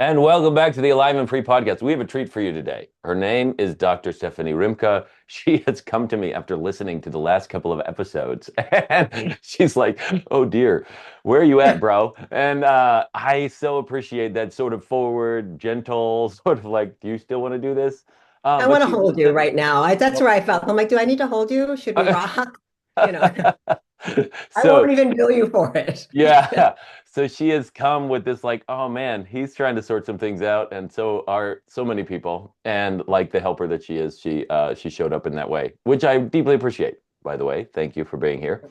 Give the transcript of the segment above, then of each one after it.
And welcome back to the Alignment Free Podcast. We have a treat for you today. Her name is Dr. Stephanie Rimka. She has come to me after listening to the last couple of episodes. And she's like, oh dear, where are you at, bro? And I so appreciate that sort of forward, gentle, sort of like, do you still want to do this? I But want to she's hold you right now. That's well, where I felt. I'm like, do I need to hold you? Should we rock? You know, I so won't even bill you for it. yeah. So she has come with this like, oh man, he's trying to sort some things out, and so are so many people. And like the helper that she is, she showed up in that way, which I deeply appreciate, by the way. Thank you for being here.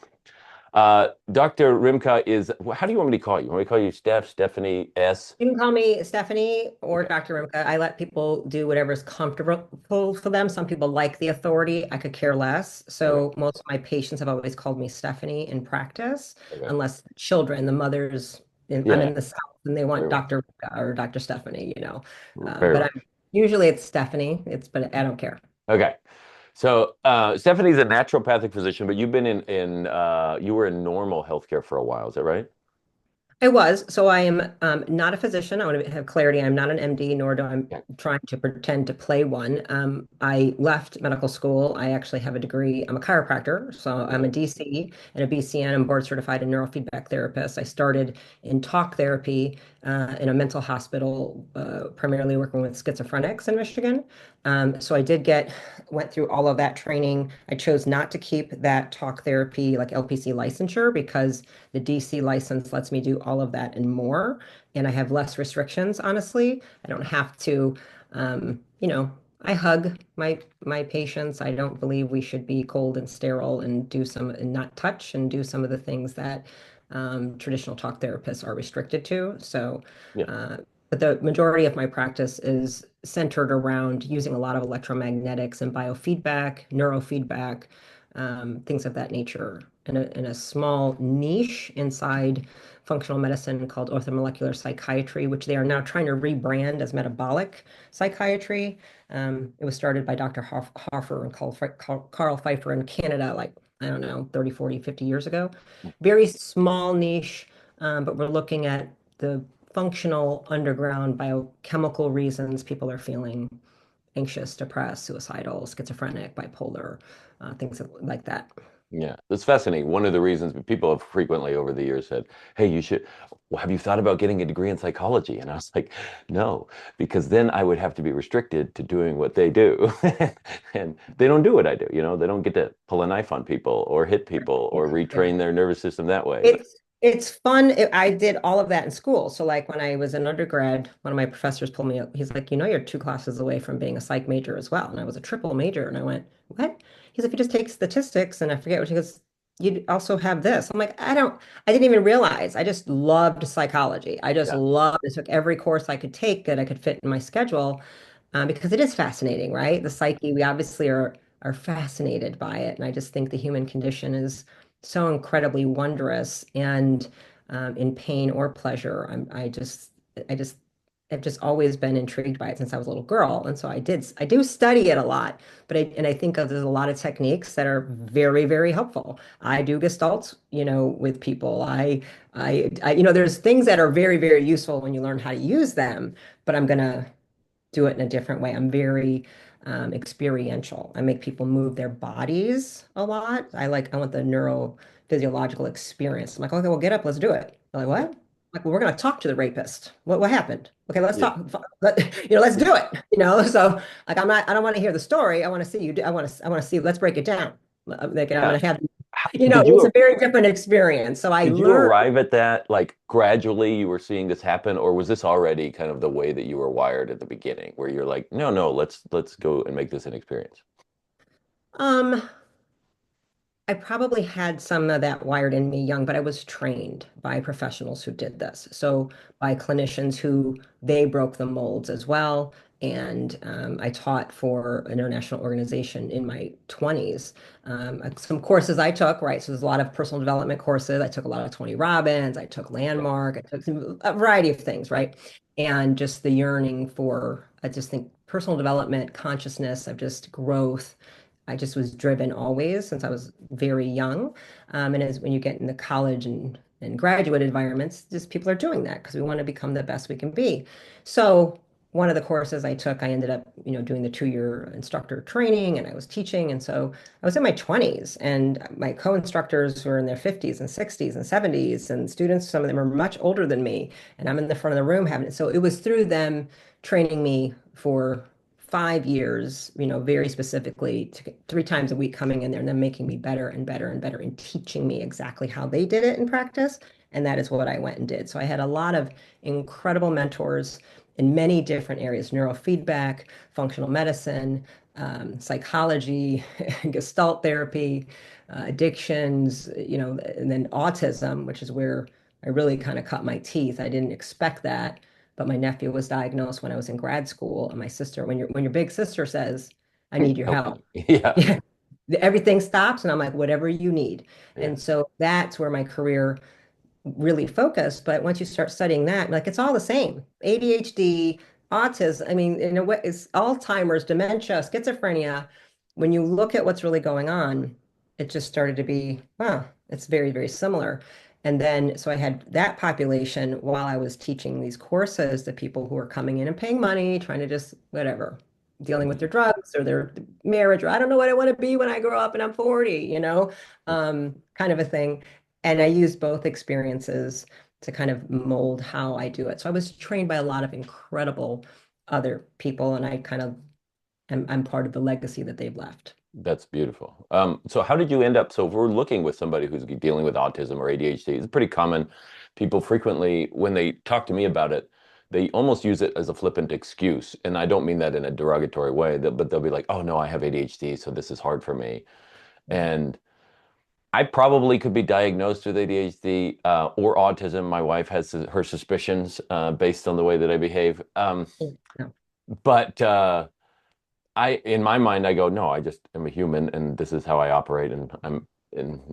Dr. Rimka is, how do you want me to call you? Want me to call you Stephanie S? You can call me Stephanie or Okay. Dr. Rimka. I let people do whatever's comfortable for them. Some people like the authority. I could care less. Okay. So most of my patients have always called me Stephanie in practice, Okay. unless children, the mothers, I'm Yeah. in the South and they want Very well. Dr. Rimka or Dr. Stephanie. Very But well. I'm usually it's Stephanie. But I don't care. Okay. So Stephanie's a naturopathic physician, but you've been you were in normal healthcare for a while, is that right? I was. So I am not a physician. I want to have clarity. I'm not an MD, nor do I'm Yeah. trying to pretend to play one. I left medical school. I actually have a degree. I'm a chiropractor. So I'm Okay. a DC and a BCN. I'm board certified in neurofeedback therapist. I started in talk therapy in a mental hospital, primarily working with schizophrenics in Michigan. So I went through all of that training. I chose not to keep that talk therapy, like LPC licensure, because the DC license lets me do all of that and more. And I have less restrictions, honestly. I don't have to, I hug my patients. I don't believe we should be cold and sterile and not touch and do some of the things that traditional talk therapists are restricted to. Yeah. Uh, but the majority of my practice is centered around using a lot of electromagnetics and biofeedback, neurofeedback, things of that nature in a small niche inside functional medicine called orthomolecular psychiatry, which they are now trying to rebrand as metabolic psychiatry. It was started by Dr. Harfer and Carl Pfeiffer in Canada, like, I don't know, 30, 40, 50 years ago. Very small niche, but we're looking at the functional underground biochemical reasons people are feeling anxious, depressed, suicidal, schizophrenic, bipolar, things like that. Yeah, that's fascinating. One of the reasons people have frequently over the years said, "Hey, well, have you thought about getting a degree in psychology?" And I was like, "No, because then I would have to be restricted to doing what they do." And they don't do what I do, they don't get to pull a knife on people or hit people or Yeah. retrain their nervous system that way. It's fun. I did all of that in school. So like when I was an undergrad, one of my professors pulled me up. He's like, you're 2 classes away from being a psych major as well. And I was a triple major. And I went, what? He's like, you just take statistics and I forget what he goes, you also have this. I'm like, I didn't even realize. I just loved psychology. I just Yeah. loved, I took every course I could take that I could fit in my schedule because it is fascinating, right? The psyche, we obviously are fascinated by it. And I just think the human condition is so incredibly wondrous and in pain or pleasure. I just, I've just always been intrigued by it since I was a little girl. And so I do study it a lot, and I think there's a lot of techniques that are very, very helpful. I do gestalts, with people. There's things that are very, very useful when you learn how to use them, but I'm going to do it in a different way. I'm very experiential. I make people move their bodies a lot. I want the neurophysiological experience. I'm like, okay, well, get up, let's do it. They're like, what? Like, well, we're going to talk to the rapist. What happened? Okay, let's Yeah. talk. Let's do it. So like, I don't want to hear the story. I want to see you. I want to see, let's break it down. Like, I'm Yeah. going to have, Did it's a you very different experience. So I did you learned. arrive at that like gradually you were seeing this happen, or was this already kind of the way that you were wired at the beginning, where you're like, no, no, let's go and make this an experience? Um, I probably had some of that wired in me young, but I was trained by professionals who did this. So by clinicians who they broke the molds as well. And I taught for an international organization in my 20s. Some courses I took, right? So there's a lot of personal development courses. I took a lot of Tony Robbins. I took Yeah. Landmark. I took a variety of things, right? And just the yearning for, I just think personal development, consciousness of just growth. I just was driven always since I was very young. And as when you get into college and in graduate environments, just people are doing that because we want to become the best we can be. So one of the courses I took, I ended up, doing the 2-year instructor training and I was teaching. And so I was in my 20s and my co-instructors were in their 50s and 60s and 70s and students, some of them are much older than me. And I'm in the front of the room having it. So it was through them training me for 5 years, very specifically 3 times a week coming in there and then making me better and better and better and teaching me exactly how they did it in practice. And that is what I went and did. So I had a lot of incredible mentors in many different areas, neurofeedback, functional medicine, psychology, gestalt therapy, addictions, and then autism, which is where I really kind of cut my teeth. I didn't expect that. But my nephew was diagnosed when I was in grad school, and my sister, when your big sister says, "I need your Help help," me. Yeah. yeah, everything stops, and I'm like, "Whatever you need." Yeah. And so that's where my career really focused. But once you start studying that, like it's all the same. ADHD, autism, I mean, in a way, it's Alzheimer's, dementia, schizophrenia. When you look at what's really going on, it just started to be, wow, it's very, very similar. And then, so I had that population while I was teaching these courses to people who are coming in and paying money, trying to just, whatever, dealing with their drugs or their marriage, or I don't know what I want to be when I grow up and I'm 40, kind of a thing. And I used both experiences to kind of mold how I do it. So I was trained by a lot of incredible other people, and I kind of I'm part of the legacy that they've left. That's beautiful. So how did you end up? So if we're looking with somebody who's dealing with autism or ADHD, it's pretty common. People frequently, when they talk to me about it, they almost use it as a flippant excuse. And I don't mean that in a derogatory way, but they'll be like, oh no, I have ADHD, so this is hard for me. And I probably could be diagnosed with ADHD or autism. My wife has her suspicions based on the way that I behave. Yeah. But in my mind, I go, no, I just am a human, and this is how I operate, and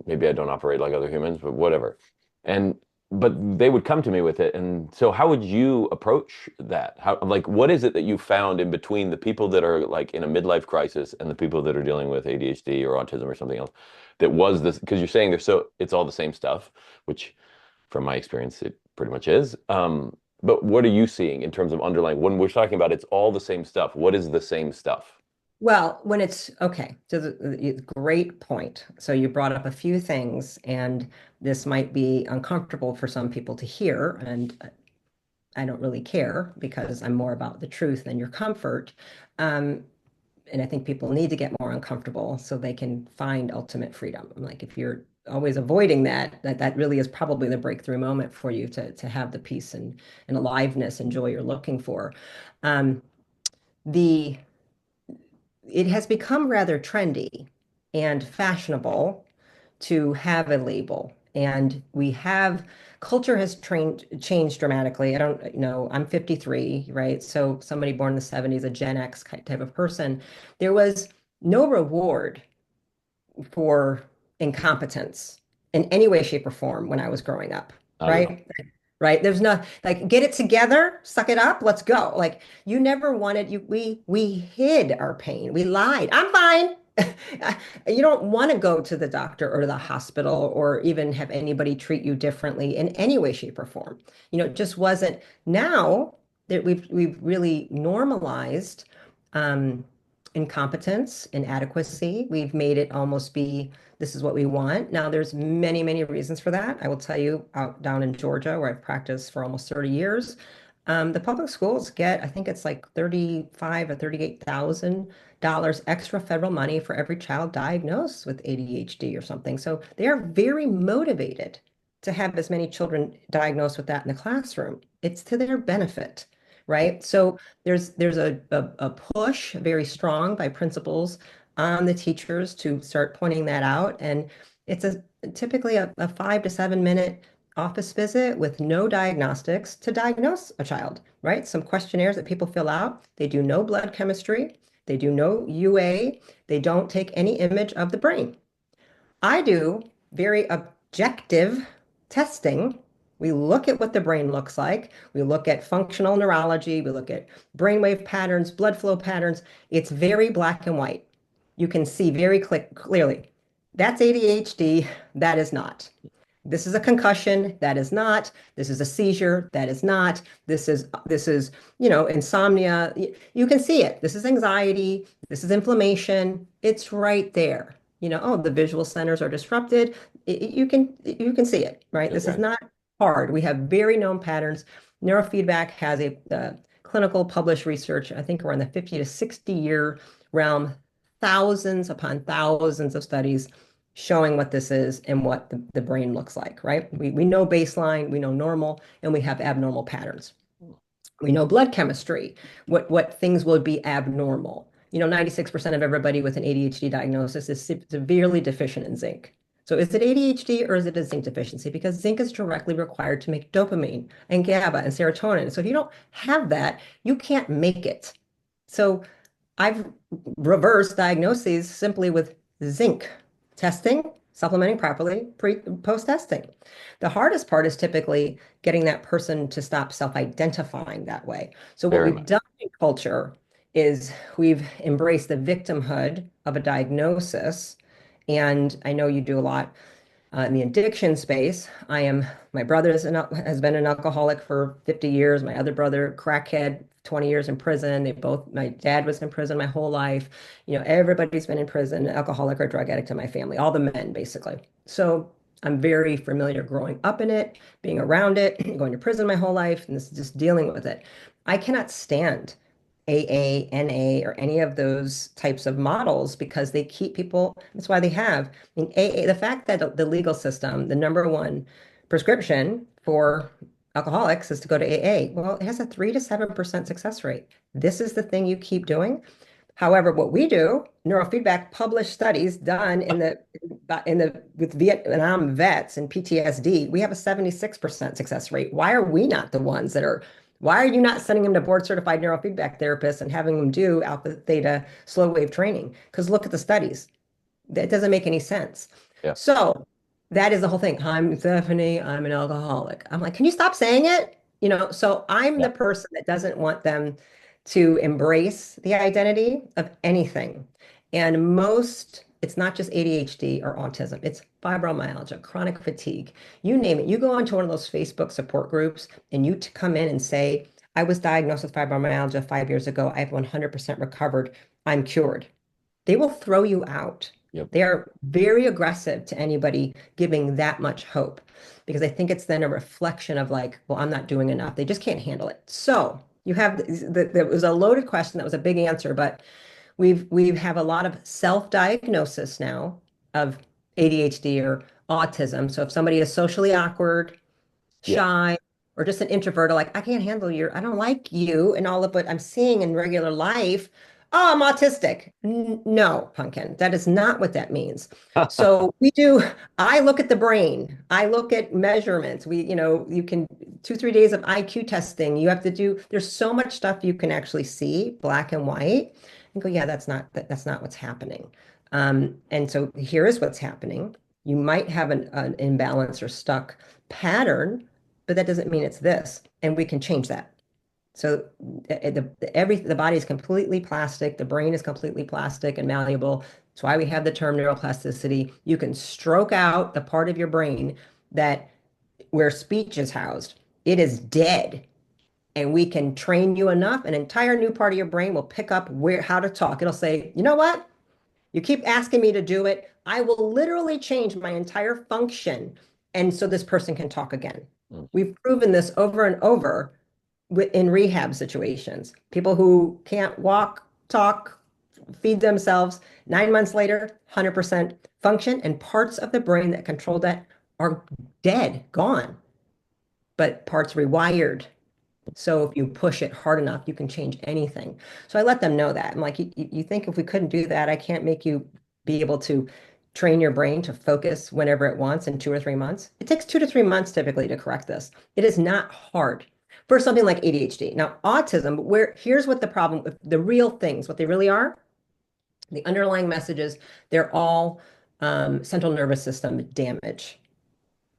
maybe I don't operate like other humans, but whatever. And but they would come to me with it, and so how would you approach that? How, like, what is it that you found in between the people that are like in a midlife crisis and the people that are dealing with ADHD or autism or something else that was this? Because you're saying it's all the same stuff, which from my experience, it pretty much is. But what are you seeing in terms of underlying when we're talking about it's all the same stuff? What is the same stuff? Well, when it's okay, so great point. So you brought up a few things, and this might be uncomfortable for some people to hear, and I don't really care because I'm more about the truth than your comfort. Um, and I think people need to get more uncomfortable so they can find ultimate freedom. I'm like, if you're always avoiding that really is probably the breakthrough moment for you to have the peace and aliveness and joy you're looking for. Um, the it has become rather trendy and fashionable to have a label. And culture has changed dramatically. I don't know, I'm 53, right? So somebody born in the 70s, a Gen X type of person, there was no reward for incompetence in any way, shape, or form when I was growing up, I don't know. right? Right. There's no like get it together, suck it up, let's go. Like you never wanted we hid our pain. We lied. I'm fine. You don't want to go to the doctor or the hospital or even have anybody treat you differently in any way, shape, or form. It just wasn't. Now that we've really normalized um, incompetence, inadequacy, we've made it almost be this is what we want. Now, there's many, many reasons for that. I will tell you, out down in Georgia, where I've practiced for almost 30 years, the public schools get, I think it's like 35 or $38,000 extra federal money for every child diagnosed with ADHD or something. So they are very motivated to have as many children diagnosed with that in the classroom. It's to their benefit, right? So there's a push very strong by principals on the teachers to start pointing that out. And it's typically a 5 to 7 minute office visit with no diagnostics to diagnose a child, right? Some questionnaires that people fill out. They do no blood chemistry. They do no UA. They don't take any image of the brain. I do very objective testing. We look at what the brain looks like. We look at functional neurology. We look at brainwave patterns, blood flow patterns. It's very black and white. You can see very clearly. That's ADHD. That is not. This is a concussion, that is not. This is a seizure, that is not. This is, insomnia. You can see it. This is anxiety. This is inflammation. It's right there. Oh, the visual centers are disrupted. You can see it, right? This is Okay. not hard. We have very known patterns. Neurofeedback has a clinical published research, I think we're in the 50 to 60 year realm, thousands upon thousands of studies showing what this is and what the brain looks like, right? We know baseline, we know normal, and we have abnormal patterns. We know blood chemistry, what things will be abnormal. 96% of everybody with an ADHD diagnosis is severely deficient in zinc. So is it ADHD or is it a zinc deficiency? Because zinc is directly required to make dopamine and GABA and serotonin. So if you don't have that, you can't make it. So I've reversed diagnoses simply with zinc testing, supplementing properly, post testing. The hardest part is typically getting that person to stop self-identifying that way. So what Very we've much. done in culture is we've embraced the victimhood of a diagnosis. And I know you do a lot in the addiction space. My brother has been an alcoholic for 50 years. My other brother, crackhead, 20 years in prison. My dad was in prison my whole life. Everybody's been in prison, alcoholic or drug addict in my family, all the men basically. So I'm very familiar growing up in it, being around it, going to prison my whole life, and this is just dealing with it. I cannot stand AA, NA, or any of those types of models because they keep people, that's why they have. I mean, AA, the fact that the legal system, the number one prescription for alcoholics is to go to AA. Well, it has a 3 to 7% success rate. This is the thing you keep doing. However, what we do, neurofeedback published studies done with Vietnam vets and PTSD, we have a 76% success rate. Why are you not sending them to board certified neurofeedback therapists and having them do alpha theta slow wave training? Because look at the studies. That doesn't make any sense. Yeah. So that is the whole thing. I'm Stephanie, I'm an alcoholic. I'm like, can you stop saying it? So I'm Yeah. the person that doesn't want them to embrace the identity of anything. And it's not just ADHD or autism, it's fibromyalgia, chronic fatigue, you name it. You go onto one of those Facebook support groups and you come in and say, I was diagnosed with fibromyalgia 5 years ago. I've 100% recovered. I'm cured. They will throw you out. Yep. They are very aggressive to anybody giving that much hope because I think it's then a reflection of like, well, I'm not doing enough. They just can't handle it. So you have there was a loaded question that was a big answer, but we have a lot of self-diagnosis now of ADHD or autism. So if somebody is socially awkward, Yeah. shy, or just an introvert, or like, I don't like you and all of what I'm seeing in regular life. Oh, I'm autistic. No, pumpkin. That is not what that means. So I look at the brain. I look at measurements. You can 2, 3 days of IQ testing. There's so much stuff you can actually see, black and white, and go, yeah, that's not what's happening. And so here is what's happening. You might have an imbalance or stuck pattern, but that doesn't mean it's this, and we can change that. So the body is completely plastic, the brain is completely plastic and malleable. That's why we have the term neuroplasticity. You can stroke out the part of your brain that where speech is housed. It is dead. And we can train you enough, an entire new part of your brain will pick up how to talk. It'll say, you know what? You keep asking me to do it. I will literally change my entire function. And so this person can talk again. Mm. We've proven this over and over in rehab situations. People who can't walk, talk, feed themselves, 9 months later, 100% function, and parts of the brain that control that are dead, gone, but parts rewired. So if you push it hard enough, you can change anything. So I let them know that. I'm like, you think if we couldn't do that, I can't make you be able to train your brain to focus whenever it wants in 2 or 3 months. It takes 2 to 3 months typically to correct this. It is not hard for something like ADHD. Now, autism, here's what the problem with the real things, what they really are, the underlying messages, they're all central nervous system damage.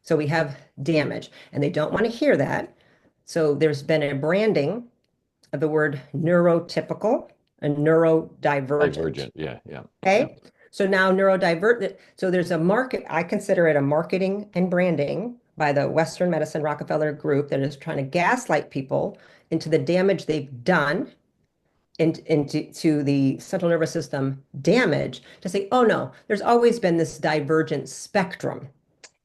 So we have damage, and they don't want to hear that. So there's been a branding of the word neurotypical and neurodivergent. Divergent. Yeah. Yeah. Yeah. Okay. So now neurodivergent, so there's a market, I consider it a marketing and branding by the Western Medicine Rockefeller Group that is trying to gaslight people into the damage they've done into the central nervous system damage to say, oh no, there's always been this divergent spectrum.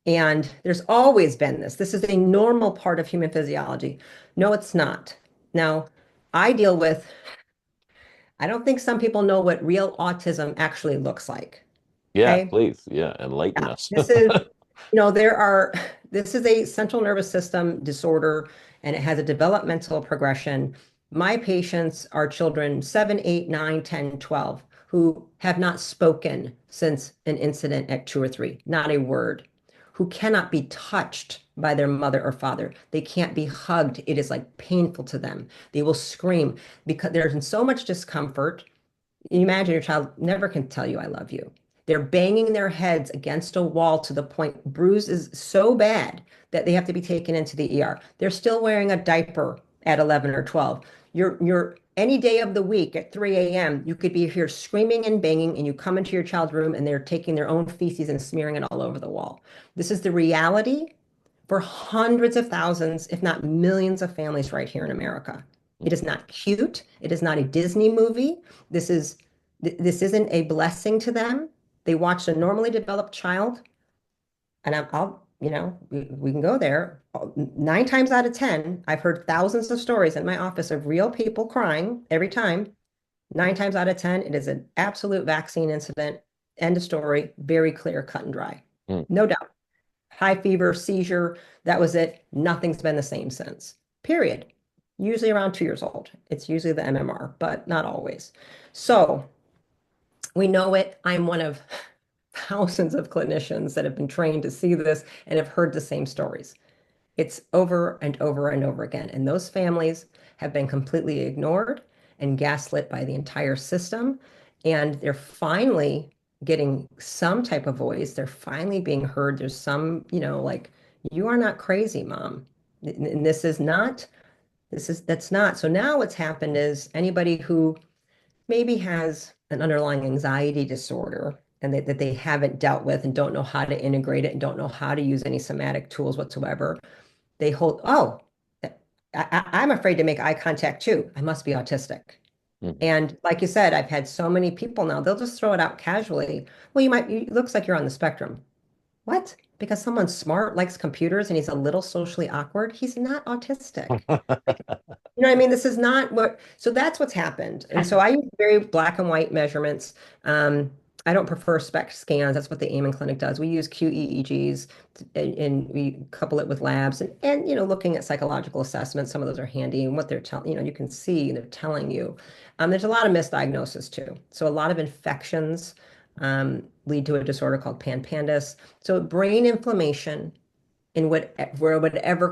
And there's always been this. This is a normal part of human physiology. No, it's not. Now, I deal with, I don't think some people know what real autism actually looks like. Yeah, Okay. please. Yeah, enlighten Yeah. us. This is, there are, this is a central nervous system disorder and it has a developmental progression. My patients are children 7, 8, 9, 10, 12 who have not spoken since an incident at 2 or 3, not a word, who cannot be touched by their mother or father. They can't be hugged. It is like painful to them. They will scream because there's so much discomfort. You imagine your child never can tell you, I love you. They're banging their heads against a wall to the point bruise is so bad that they have to be taken into the ER. They're still wearing a diaper at 11 or 12. You're any day of the week at 3 a.m., you could be here screaming and banging, and you come into your child's room and they're taking their own feces and smearing it all over the wall. This is the reality for hundreds of thousands, if not millions of families right here in America. It is not cute. It is not a Disney movie. This is this isn't a blessing to them. They watched a normally developed child, and I'll, we can go there. 9 times out of 10, I've heard thousands of stories in my office of real people crying every time. 9 times out of 10, it is an absolute vaccine incident. End of story. Very clear, cut and dry. Mm. No doubt. High fever, seizure, that was it. Nothing's been the same since. Period. Usually around 2 years old. It's usually the MMR, but not always. So we know it. I'm one of thousands of clinicians that have been trained to see this and have heard the same stories. It's over and over and over again. And those families have been completely ignored and gaslit by the entire system. And they're finally getting some type of voice. They're finally being heard. There's some, like, you are not crazy, mom. And this is not, that's not. So now what's happened is anybody who maybe has an underlying anxiety disorder and that they haven't dealt with and don't know how to integrate it and don't know how to use any somatic tools whatsoever, they hold, oh, I'm afraid to make eye contact too. I must be autistic. Mm. And like you said, I've had so many people now, they'll just throw it out casually. Well, it looks like you're on the spectrum. What? Because someone's smart, likes computers, and he's a little socially awkward. He's not autistic. You know what I mean? This is not what, so that's what's happened. And so I use very black and white measurements. I don't prefer spec scans. That's what the Amen Clinic does. We use QEEGs and we couple it with labs and looking at psychological assessments. Some of those are handy and what they're telling, you can see they're telling you. There's a lot of misdiagnosis too. So a lot of infections lead to a disorder called pan-PANDAS. So brain inflammation in whatever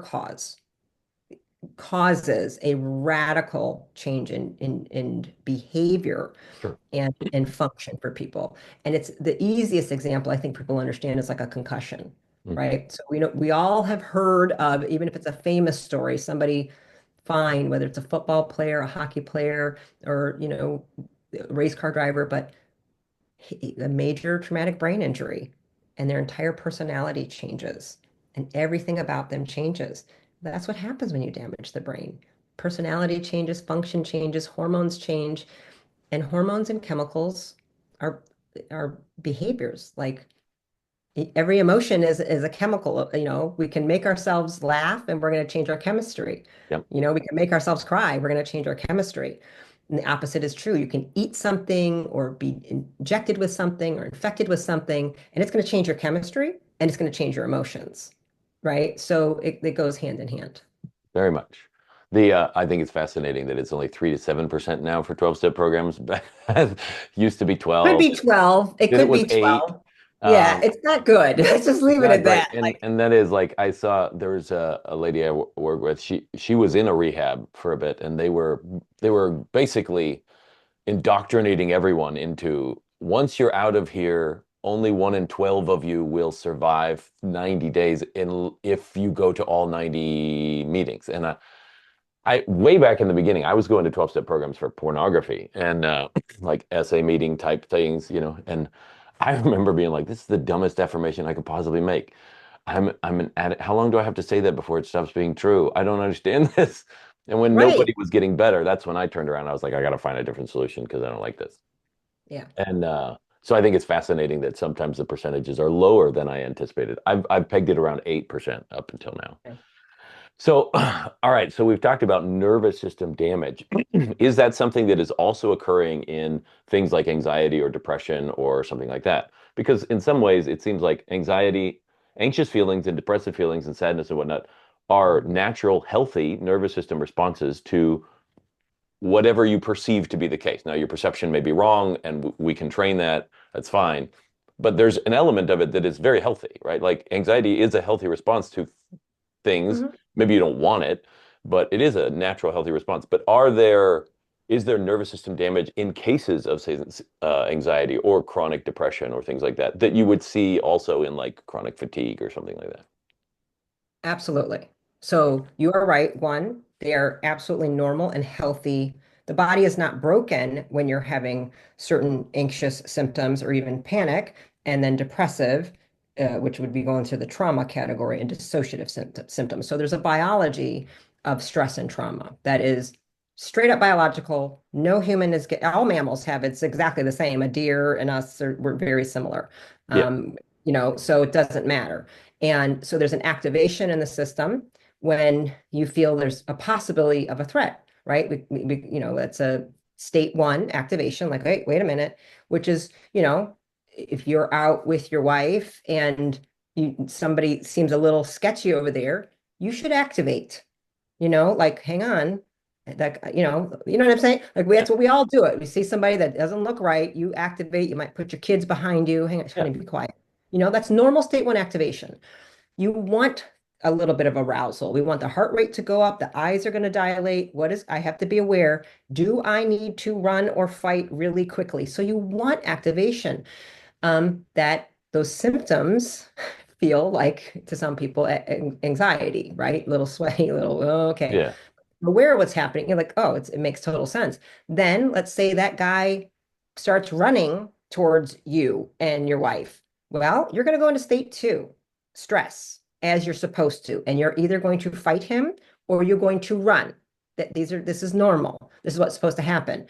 causes a radical change in behavior Sure. and function for people. And it's the easiest example I think people understand is like a concussion, Mm. right? So we all have heard of, even if it's a famous story, somebody fine, whether it's a football player, a hockey player, or a race car driver, but a major traumatic brain injury and their entire personality changes and everything about them changes. That's what happens when you damage the brain. Personality changes, function changes, hormones change, and hormones and chemicals are behaviors. Like every emotion is a chemical. We can make ourselves laugh and we're going to change our chemistry. Yep. We can make ourselves cry, we're going to change our chemistry. And the opposite is true. You can eat something or be injected with something or infected with something, and it's going to change your chemistry and it's going to change your emotions, right? So it goes hand in hand. Very much. I think it's fascinating that it's only 3 to 7% now for 12-step programs. But it used to be Could 12. be 12. It Then it could was be 8. 12. Yeah, Um, it's not good. Let's just it's leave it not at great. that. And that is like I saw there was a lady I work with. She was in a rehab for a bit, and they were basically indoctrinating everyone into once you're out of here, only 1 in 12 of you will survive 90 days if you go to all 90 meetings. And I way back in the beginning, I was going to 12-step programs for pornography and like essay meeting type things, and I remember being like, this is the dumbest affirmation I could possibly make. I'm an addict. How long do I have to say that before it stops being true? I don't understand this. And when Right. nobody was getting better, that's when I turned around. I was like, I got to find a different solution because I don't like this. Yeah. And so I think it's fascinating that sometimes the percentages are lower than I anticipated. I've pegged it around 8% up until now. Okay. So, all right. So we've talked about nervous system damage. Is that something that is also occurring in things like anxiety or depression or something like that? Because in some ways, it seems like anxiety, anxious feelings, and depressive feelings and sadness and whatnot are natural, healthy nervous system responses to whatever you perceive to be the case. Now, your perception may be wrong, and we can train that. That's fine. But there's an element of it that is very healthy, right? Like anxiety is a healthy response to things. Mhm. Maybe you don't want it, but it is a natural, healthy response. But is there nervous system damage in cases of, say, anxiety or chronic depression or things like that, that you would see also in like chronic fatigue or something like that? Absolutely. So you are right. One, they are absolutely normal and healthy. The body is not broken when you're having certain anxious symptoms or even panic, and then depressive, which would be going to the trauma category, and dissociative symptoms. So there's a biology of stress and trauma that is straight up biological. No human is, all mammals have it's exactly the same. A deer and us we're very similar. Yeah, Um, so it doesn't matter. And so there's an activation in the system when you feel there's a possibility of a threat, right? That's a state one activation, like, wait a minute, which is, if you're out with your wife and somebody seems a little sketchy over there, you should activate, like, hang on. That, what I'm saying? Like yeah, that's what we all do it. We see somebody that doesn't look right, you activate, you might put your kids behind you. Hang on, yeah, honey, be quiet. That's normal state one activation. You want a little bit of arousal. We want the heart rate to go up. The eyes are going to dilate. I have to be aware. Do I need to run or fight really quickly? So you want activation. That those symptoms feel like to some people anxiety, right? Little sweaty, little, oh, okay. yeah, Aware of what's happening. You're like, oh, it makes total sense. Then let's say that guy starts running towards you and your wife. Well, you're going to go into state two, stress, as you're supposed to. And you're either going to fight him or you're going to run. This is normal. This is what's supposed to happen.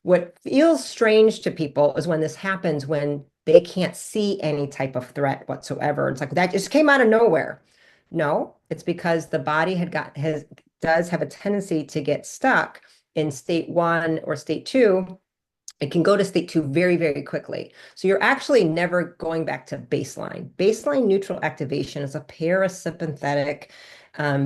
What feels strange to people is when this happens when they can't see any type of threat whatsoever. It's like that just came out of nowhere. No, it's because the body does have a tendency to get stuck in state one or state two. It can go to state two very, very quickly. So you're actually never going back to baseline. Baseline neutral activation is a parasympathetic,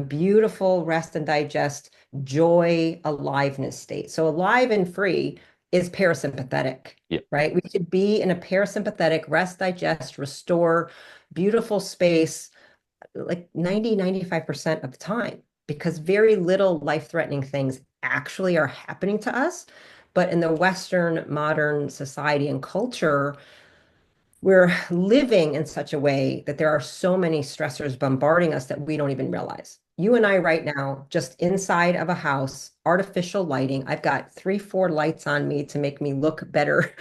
beautiful rest and digest, joy, aliveness state. So alive and free is parasympathetic, yeah, right? We should be in a parasympathetic rest, digest, restore, beautiful space like 95% of the time because very little life-threatening things actually are happening to us. But in the Western modern society and culture, we're living in such a way that there are so many stressors bombarding us that we don't even realize. You and I right now, just inside of a house, artificial lighting. I've got three, four lights on me to make me look better,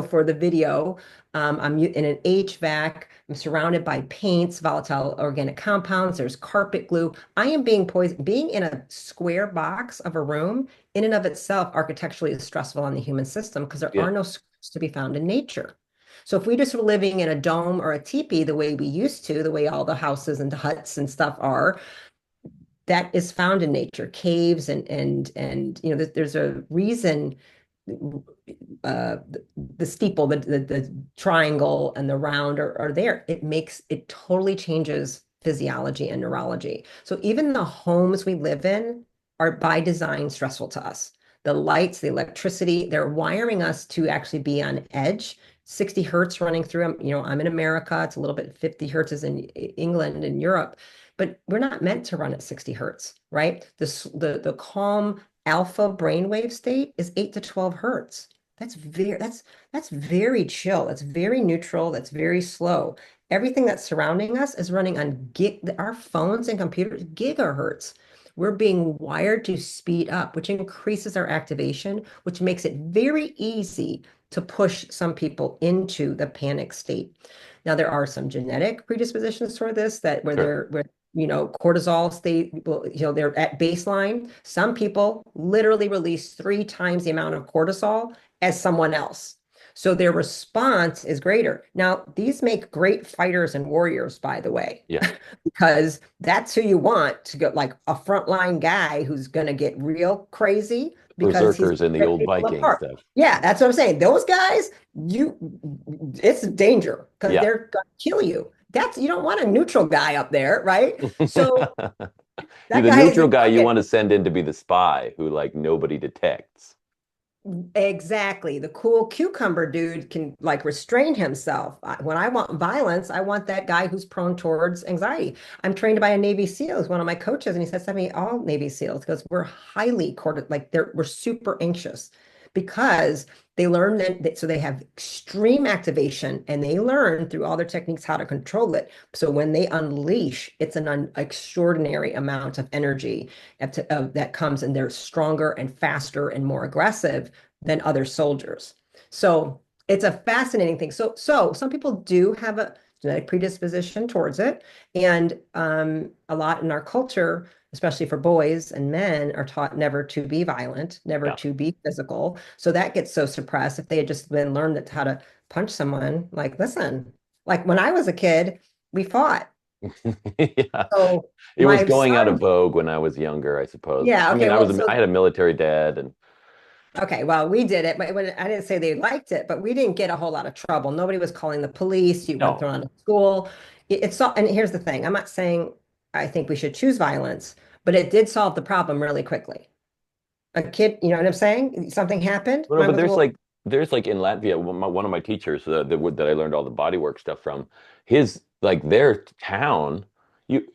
for the video. I'm in an HVAC. I'm surrounded by paints, volatile organic compounds. There's carpet glue. I am being poisoned. Being in a square box of a room, in and of itself, architecturally is stressful on the human system because there yeah, are no squares to be found in nature. So if we just were living in a dome or a teepee the way we used to, the way all the houses and huts and stuff are, that is found in nature, caves and there's a reason the steeple, the triangle and the round are there. It totally changes physiology and neurology. So even the homes we live in are by design stressful to us. The lights, the electricity, they're wiring us to actually be on edge. 60 hertz running through them. I'm in America. It's a little bit 50 hertz is in England and Europe, but we're not meant to run at 60 hertz, right? The calm alpha brainwave state is 8 to 12 hertz. That's very chill. That's very neutral. That's very slow. Everything that's surrounding us is running on our phones and computers, gigahertz. We're being wired to speed up, which increases our activation, which makes it very easy to push some people into the panic state. Now, there are some genetic predispositions toward this that where Sure. cortisol state, well, they're at baseline. Some people literally release 3 times the amount of cortisol as someone else. So their response is greater. Now, these make great fighters and warriors, by the way, Yeah. because that's who you want to go, like a frontline guy who's going to get real crazy because he's Berserkers and the ripping old people Viking apart. stuff. Yeah, that's what I'm saying. Those guys, it's danger because Yeah. they're going to kill you. You don't want a neutral guy up there, right? So You're that the guy is neutral guy you important. want to send in to be the spy who like nobody detects. Exactly. The cool cucumber dude can like restrain himself. When I want violence, I want that guy who's prone towards anxiety. I'm trained by a Navy SEAL, who's one of my coaches, and he says to me, all Navy SEAls, because we're highly like we're super anxious because they learn so they have extreme activation and they learn through all their techniques how to control it. So when they unleash, it's an extraordinary amount of energy that comes, and they're stronger and faster and more aggressive than other soldiers. So it's a fascinating thing. So some people do have a genetic predisposition towards it, and a lot in our culture, especially for boys and men, are taught never to be violent, never Yeah. to be physical. So that gets so suppressed. If they had just been learned that how to punch someone, like listen, like when I was a kid, we fought. Yeah. So It was my going out son, of vogue when I was younger, I suppose. yeah, I mean, okay, well, so I had a military dad and okay, well, we did it, but I didn't say they liked it, but we didn't get a whole lot of trouble. Nobody was calling the police. You weren't no. thrown out of school. And here's the thing. I'm not saying I think we should choose violence, but it did solve the problem really quickly. A kid, you know what I'm saying? Something happened. No, Mine but was a little, there's like in Latvia, one of my teachers that I learned all the body work stuff from, his like their town, you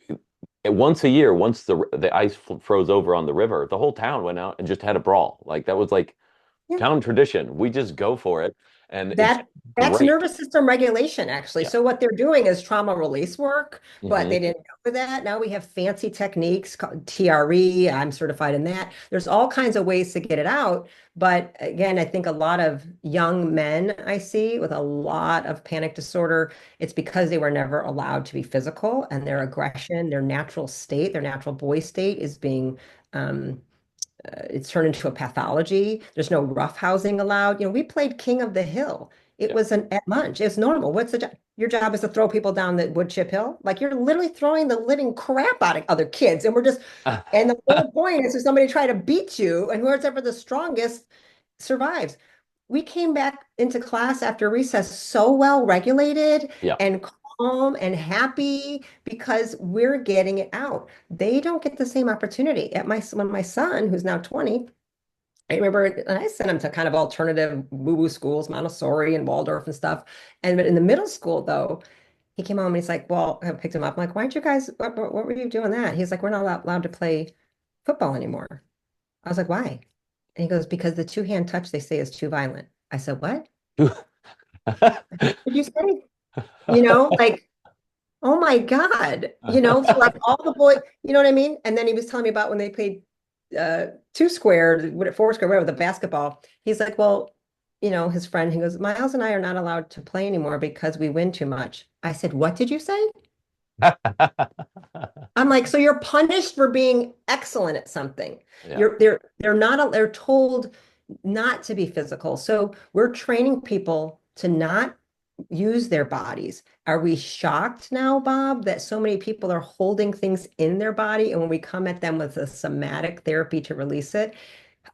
once a year, once the ice froze over on the river, the whole town went out and just had a brawl. Like that was like yeah. town tradition. We just go for it, and it's That's great. nervous system regulation, actually. Yeah. So what they're doing is trauma release work, but they Hmm. didn't go for that. Now we have fancy techniques called TRE. I'm certified in that. There's all kinds of ways to get it out. But again, I think a lot of young men I see with a lot of panic disorder, it's because they were never allowed to be physical, and their aggression, their natural state, their natural boy state is being um, it's turned into a pathology. There's no roughhousing allowed. We played King of the Hill. It Yeah. was at lunch. It's normal. What's the job? Your job is to throw people down the wood chip hill. Like you're literally throwing the living crap out of other kids. And the whole point is for somebody to try to beat you, and whoever's ever the strongest survives. We came back into class after recess so well regulated Yeah. and calm and happy because we're getting it out. They don't get the same opportunity. When my son, who's now 20, I remember and I sent him to kind of alternative woo-woo schools, Montessori and Waldorf and stuff. And in the middle school, though, he came home and he's like, well, I picked him up. I'm like, why aren't you guys, what were you doing that? He's like, we're not allowed to play football anymore. I was like, why? And he goes, because the two-hand touch they say is too violent. I said, what? What did you say? Like, oh my God. So like all the boys, you know what I mean? And then he was telling me about when they played two square, four square, whatever, the basketball. He's like, well, his friend, he goes, Miles and I are not allowed to play anymore because we win too much. I said, what did you say? I'm like, so you're punished for being excellent at something. Yeah. They're told not to be physical. So we're training people to not use their bodies. Are we shocked now, Bob, that so many people are holding things in their body? And when we come at them with a somatic therapy to release it,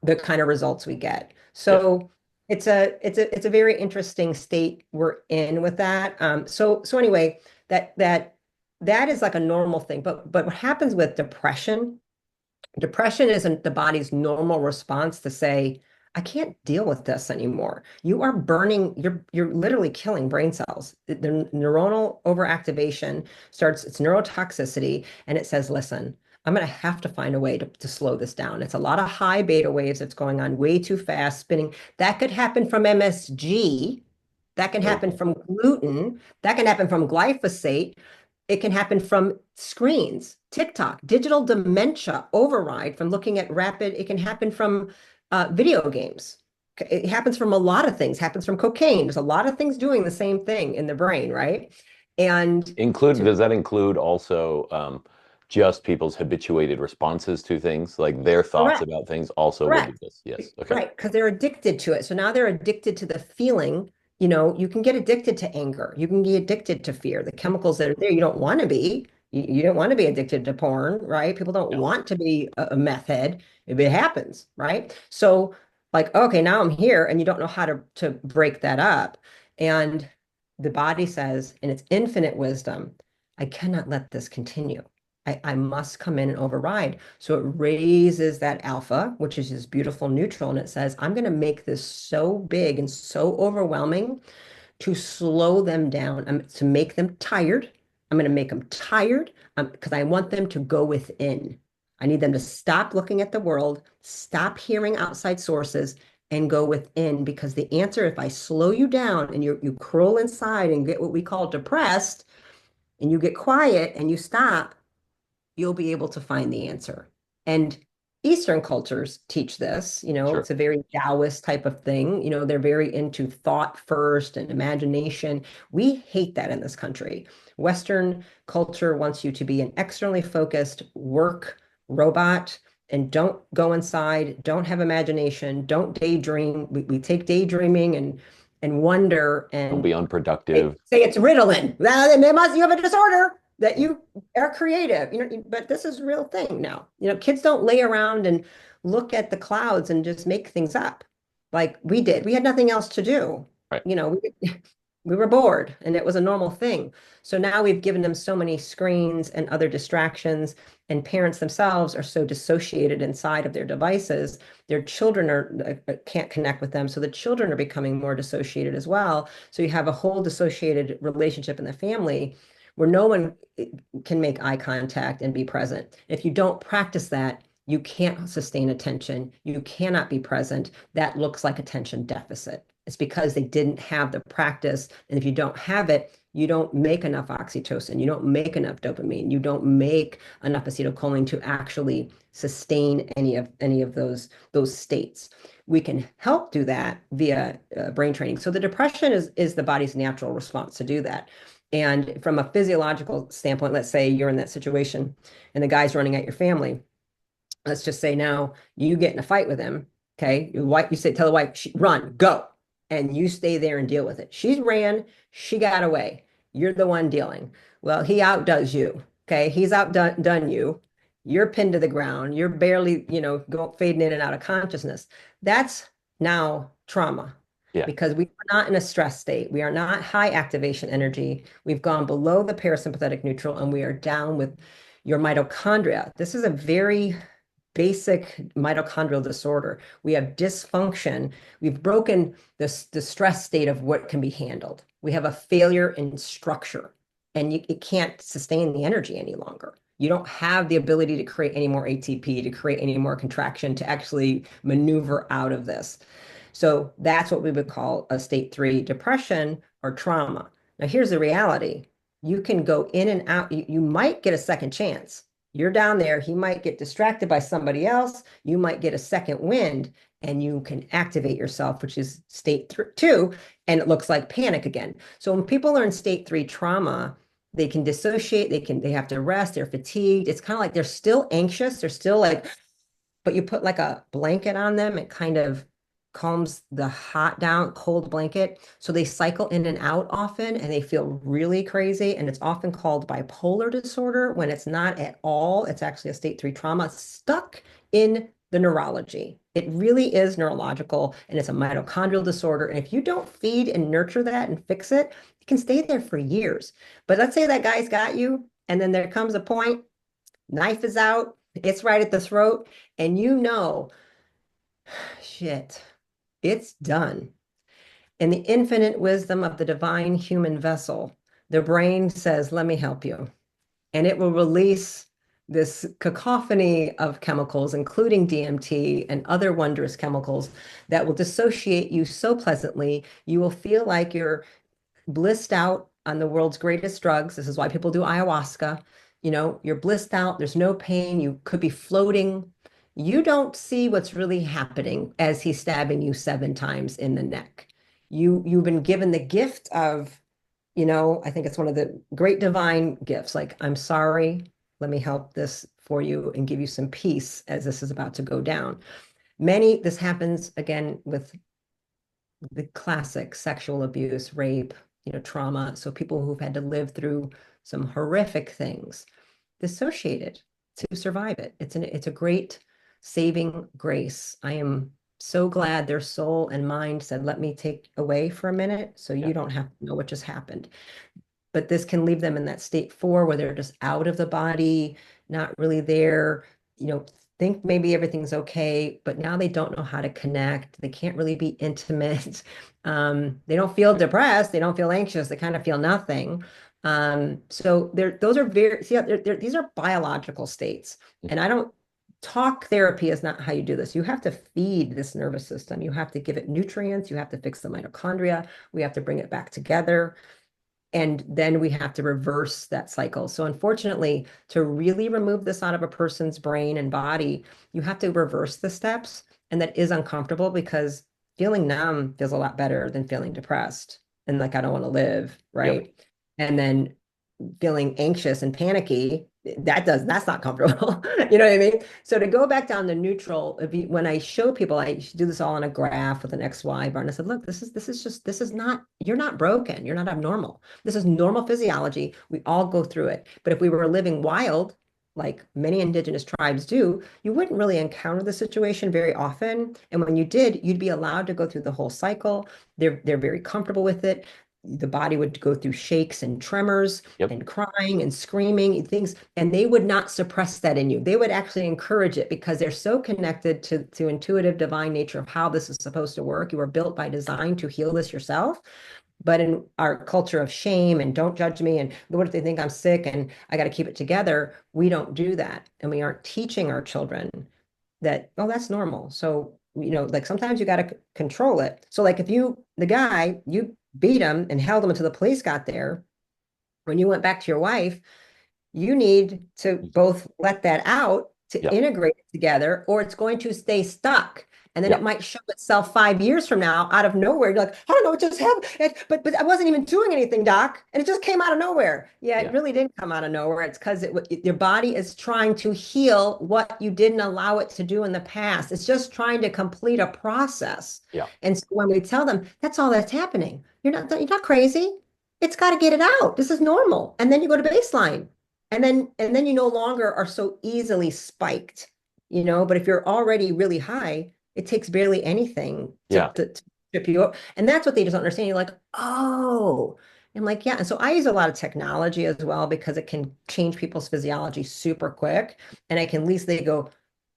the kind of results we get. Yeah. So it's a very interesting state we're in with that. So anyway, that is like a normal thing. But what happens with depression? Depression isn't the body's normal response to say, I can't deal with this anymore. You are burning, you're literally killing brain cells. The neuronal overactivation starts, it's neurotoxicity, and it says, listen, I'm going to have to find a way to slow this down. It's a lot of high beta waves that's going on way too fast, spinning. That could happen from MSG. That can happen Oh, from gluten. That can happen from glyphosate. It can happen from screens, TikTok, digital dementia override from looking at rapid. It can happen from video games. It happens from a lot of things, happens from cocaine. There's a lot of things doing the same thing in the brain, right? And Include, to does that include also just people's habituated responses to things, like their thoughts correct. about things also will do Correct. this? Yes. Okay. Right, because they're addicted to it. So now they're addicted to the feeling. You can get addicted to anger. You can get addicted to fear. The chemicals that are there, you don't want to be. You don't want to be addicted to porn, right? People don't Yeah. want to be a meth head if it happens, right? So, like, okay, now I'm here, and you don't know how to break that up. And the body says, in its infinite wisdom, I cannot let this continue. I must come in and override. So it raises that alpha, which is this beautiful neutral, and it says, I'm going to make this so big and so overwhelming to slow them down, to make them tired. I'm going to make them tired because I want them to go within. I need them to stop looking at the world, stop hearing outside sources, and go within. Because the answer, if I slow you down and you curl inside and get what we call depressed, and you get quiet and you stop, you'll be able to find the answer. And Eastern cultures teach this, Sure. it's a very Taoist type of thing. They're very into thought first and imagination. We hate that in this country. Western culture wants you to be an externally focused work robot and don't go inside, don't have imagination, don't daydream. We take daydreaming and wonder Don't and be unproductive. say it's Ritalin. Well, you have a disorder that you are creative, but this is a real thing now. Kids don't lay around and look at the clouds and just make things up like we did. We had nothing else to do. Right. We were bored and it was a normal thing. So now we've given them so many screens and other distractions, and parents themselves are so dissociated inside of their devices. Their children can't connect with them. So the children are becoming more dissociated as well. So you have a whole dissociated relationship in the family where no one can make eye contact and be present. If you don't practice that, you can't sustain attention. You cannot be present. That looks like attention deficit. It's because they didn't have the practice. And if you don't have it, you don't make enough oxytocin. You don't make enough dopamine. You don't make enough acetylcholine to actually sustain any of those states. We can help do that via brain training. So the depression is the body's natural response to do that. And from a physiological standpoint, let's say you're in that situation and the guy's running at your family. Let's just say now you get in a fight with him. Okay. You say, tell the wife, run, go. And you stay there and deal with it. She ran, she got away. You're the one dealing. Well, he outdoes you. Okay. He's outdone you. You're pinned to the ground. You're barely, fading in and out of consciousness. That's now trauma Yeah. because we are not in a stress state. We are not high activation energy. We've gone below the parasympathetic neutral and we are down with your mitochondria. This is a very basic mitochondrial disorder. We have dysfunction. We've broken the stress state of what can be handled. We have a failure in structure, and it can't sustain the energy any longer. You don't have the ability to create any more ATP, to create any more contraction, to actually maneuver out of this. So that's what we would call a state 3 depression or trauma. Now, here's the reality. You can go in and out. You might get a second chance. You're down there. He might get distracted by somebody else. You might get a second wind and you can activate yourself, which is state 2, and it looks like panic again. So when people are in state 3 trauma, they can dissociate, they have to rest, they're fatigued. It's kind of like they're still anxious, they're still like, but you put like a blanket on them, it kind of calms the hot down, cold blanket. So they cycle in and out often and they feel really crazy. And it's often called bipolar disorder when it's not at all. It's actually a state 3 trauma stuck in the neurology. It really is neurological and it's a mitochondrial disorder. And if you don't feed and nurture that and fix it, it can stay there for years. But let's say that guy's got you, and then there comes a point, knife is out, it's right at the throat, and shit, it's done. In the infinite wisdom of the divine human vessel, the brain says, let me help you. And it will release this cacophony of chemicals, including DMT and other wondrous chemicals that will dissociate you so pleasantly. You will feel like you're blissed out on the world's greatest drugs. This is why people do ayahuasca. You're blissed out. There's no pain. You could be floating. You don't see what's really happening as he's stabbing you 7 times in the neck. You've been given the gift of, I think it's one of the great divine gifts. Like, I'm sorry, let me help this for you and give you some peace as this is about to go down. This happens again with the classic sexual abuse, rape, trauma. So people who've had to live through some horrific things, dissociated to survive it. It's a great saving grace. I am so glad their soul and mind said, let me take away for a minute so Yeah. you don't have to know what just happened. But this can leave them in that state 4 where they're just out of the body, not really there, you know, think maybe everything's okay, but now they don't know how to connect. They can't really be intimate. They don't feel depressed. They don't feel anxious. They kind of feel nothing. So those are these are biological states. And I don't talk therapy is not how you do this. You have to feed this nervous system. You have to give it nutrients. You have to fix the mitochondria. We have to bring it back together. And then we have to reverse that cycle. So unfortunately, to really remove this out of a person's brain and body, you have to reverse the steps. And that is uncomfortable because feeling numb feels a lot better than feeling depressed and like I don't want to live, Yep. right? And then feeling anxious and panicky, that's not comfortable. You know what I mean? So to go back down to neutral, when I show people, I do this all on a graph with an XY bar, and I said, look, this is not, you're not broken, you're not abnormal. This is normal physiology. We all go through it. But if we were living wild, like many indigenous tribes do, you wouldn't really encounter the situation very often. And when you did, you'd be allowed to go through the whole cycle. They're very comfortable with it. The body would go through shakes and tremors Yep. and crying and screaming and things, and they would not suppress that in you. They would actually encourage it because they're so connected to intuitive divine nature of how this is supposed to work. You were built by design to heal this yourself. But in our culture of shame and don't judge me, and what if they think I'm sick and I got to keep it together, we don't do that. And we aren't teaching our children that, oh, that's normal. So, like sometimes you got to control it. So, like if the guy, you beat him and held him until the police got there, when you went back to your wife, you need to both let that out to Yep. integrate it together, or it's going to stay stuck. And then it Yep. might show itself 5 years from now out of nowhere. You're like, I don't know what just happened. But I wasn't even doing anything, doc. And it just came out of nowhere. Yeah, it Yeah. really didn't come out of nowhere. It's because your body is trying to heal what you didn't allow it to do in the past. It's just trying to complete a process. Yeah. And so when we tell them that's all that's happening, you're not crazy. It's got to get it out. This is normal. And then you go to baseline. And then you no longer are so easily spiked, but if you're already really high, it takes barely anything to, Yeah. to trip you up. And that's what they just don't understand. You're like, oh, and like, yeah. And so I use a lot of technology as well because it can change people's physiology super quick. And I can at least they go,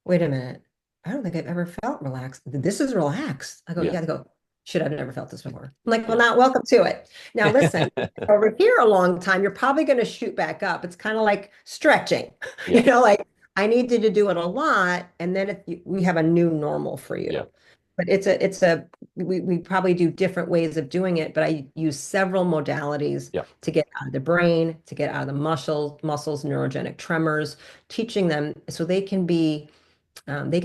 wait a minute, I don't think I've ever felt relaxed. This is relaxed. I go, Yeah. yeah, they go, shit, I've never felt this before. I'm like, well, Yeah. not welcome to it. Now listen, over here a long time, you're probably going to shoot back up. It's kind of like stretching, Yeah. like I need you to do it a lot, and then we have a new normal for Yeah. you. But we probably do different ways of doing it, but I use several modalities Yeah. to get out of the brain, to get out of the muscles, neurogenic tremors, teaching them so they can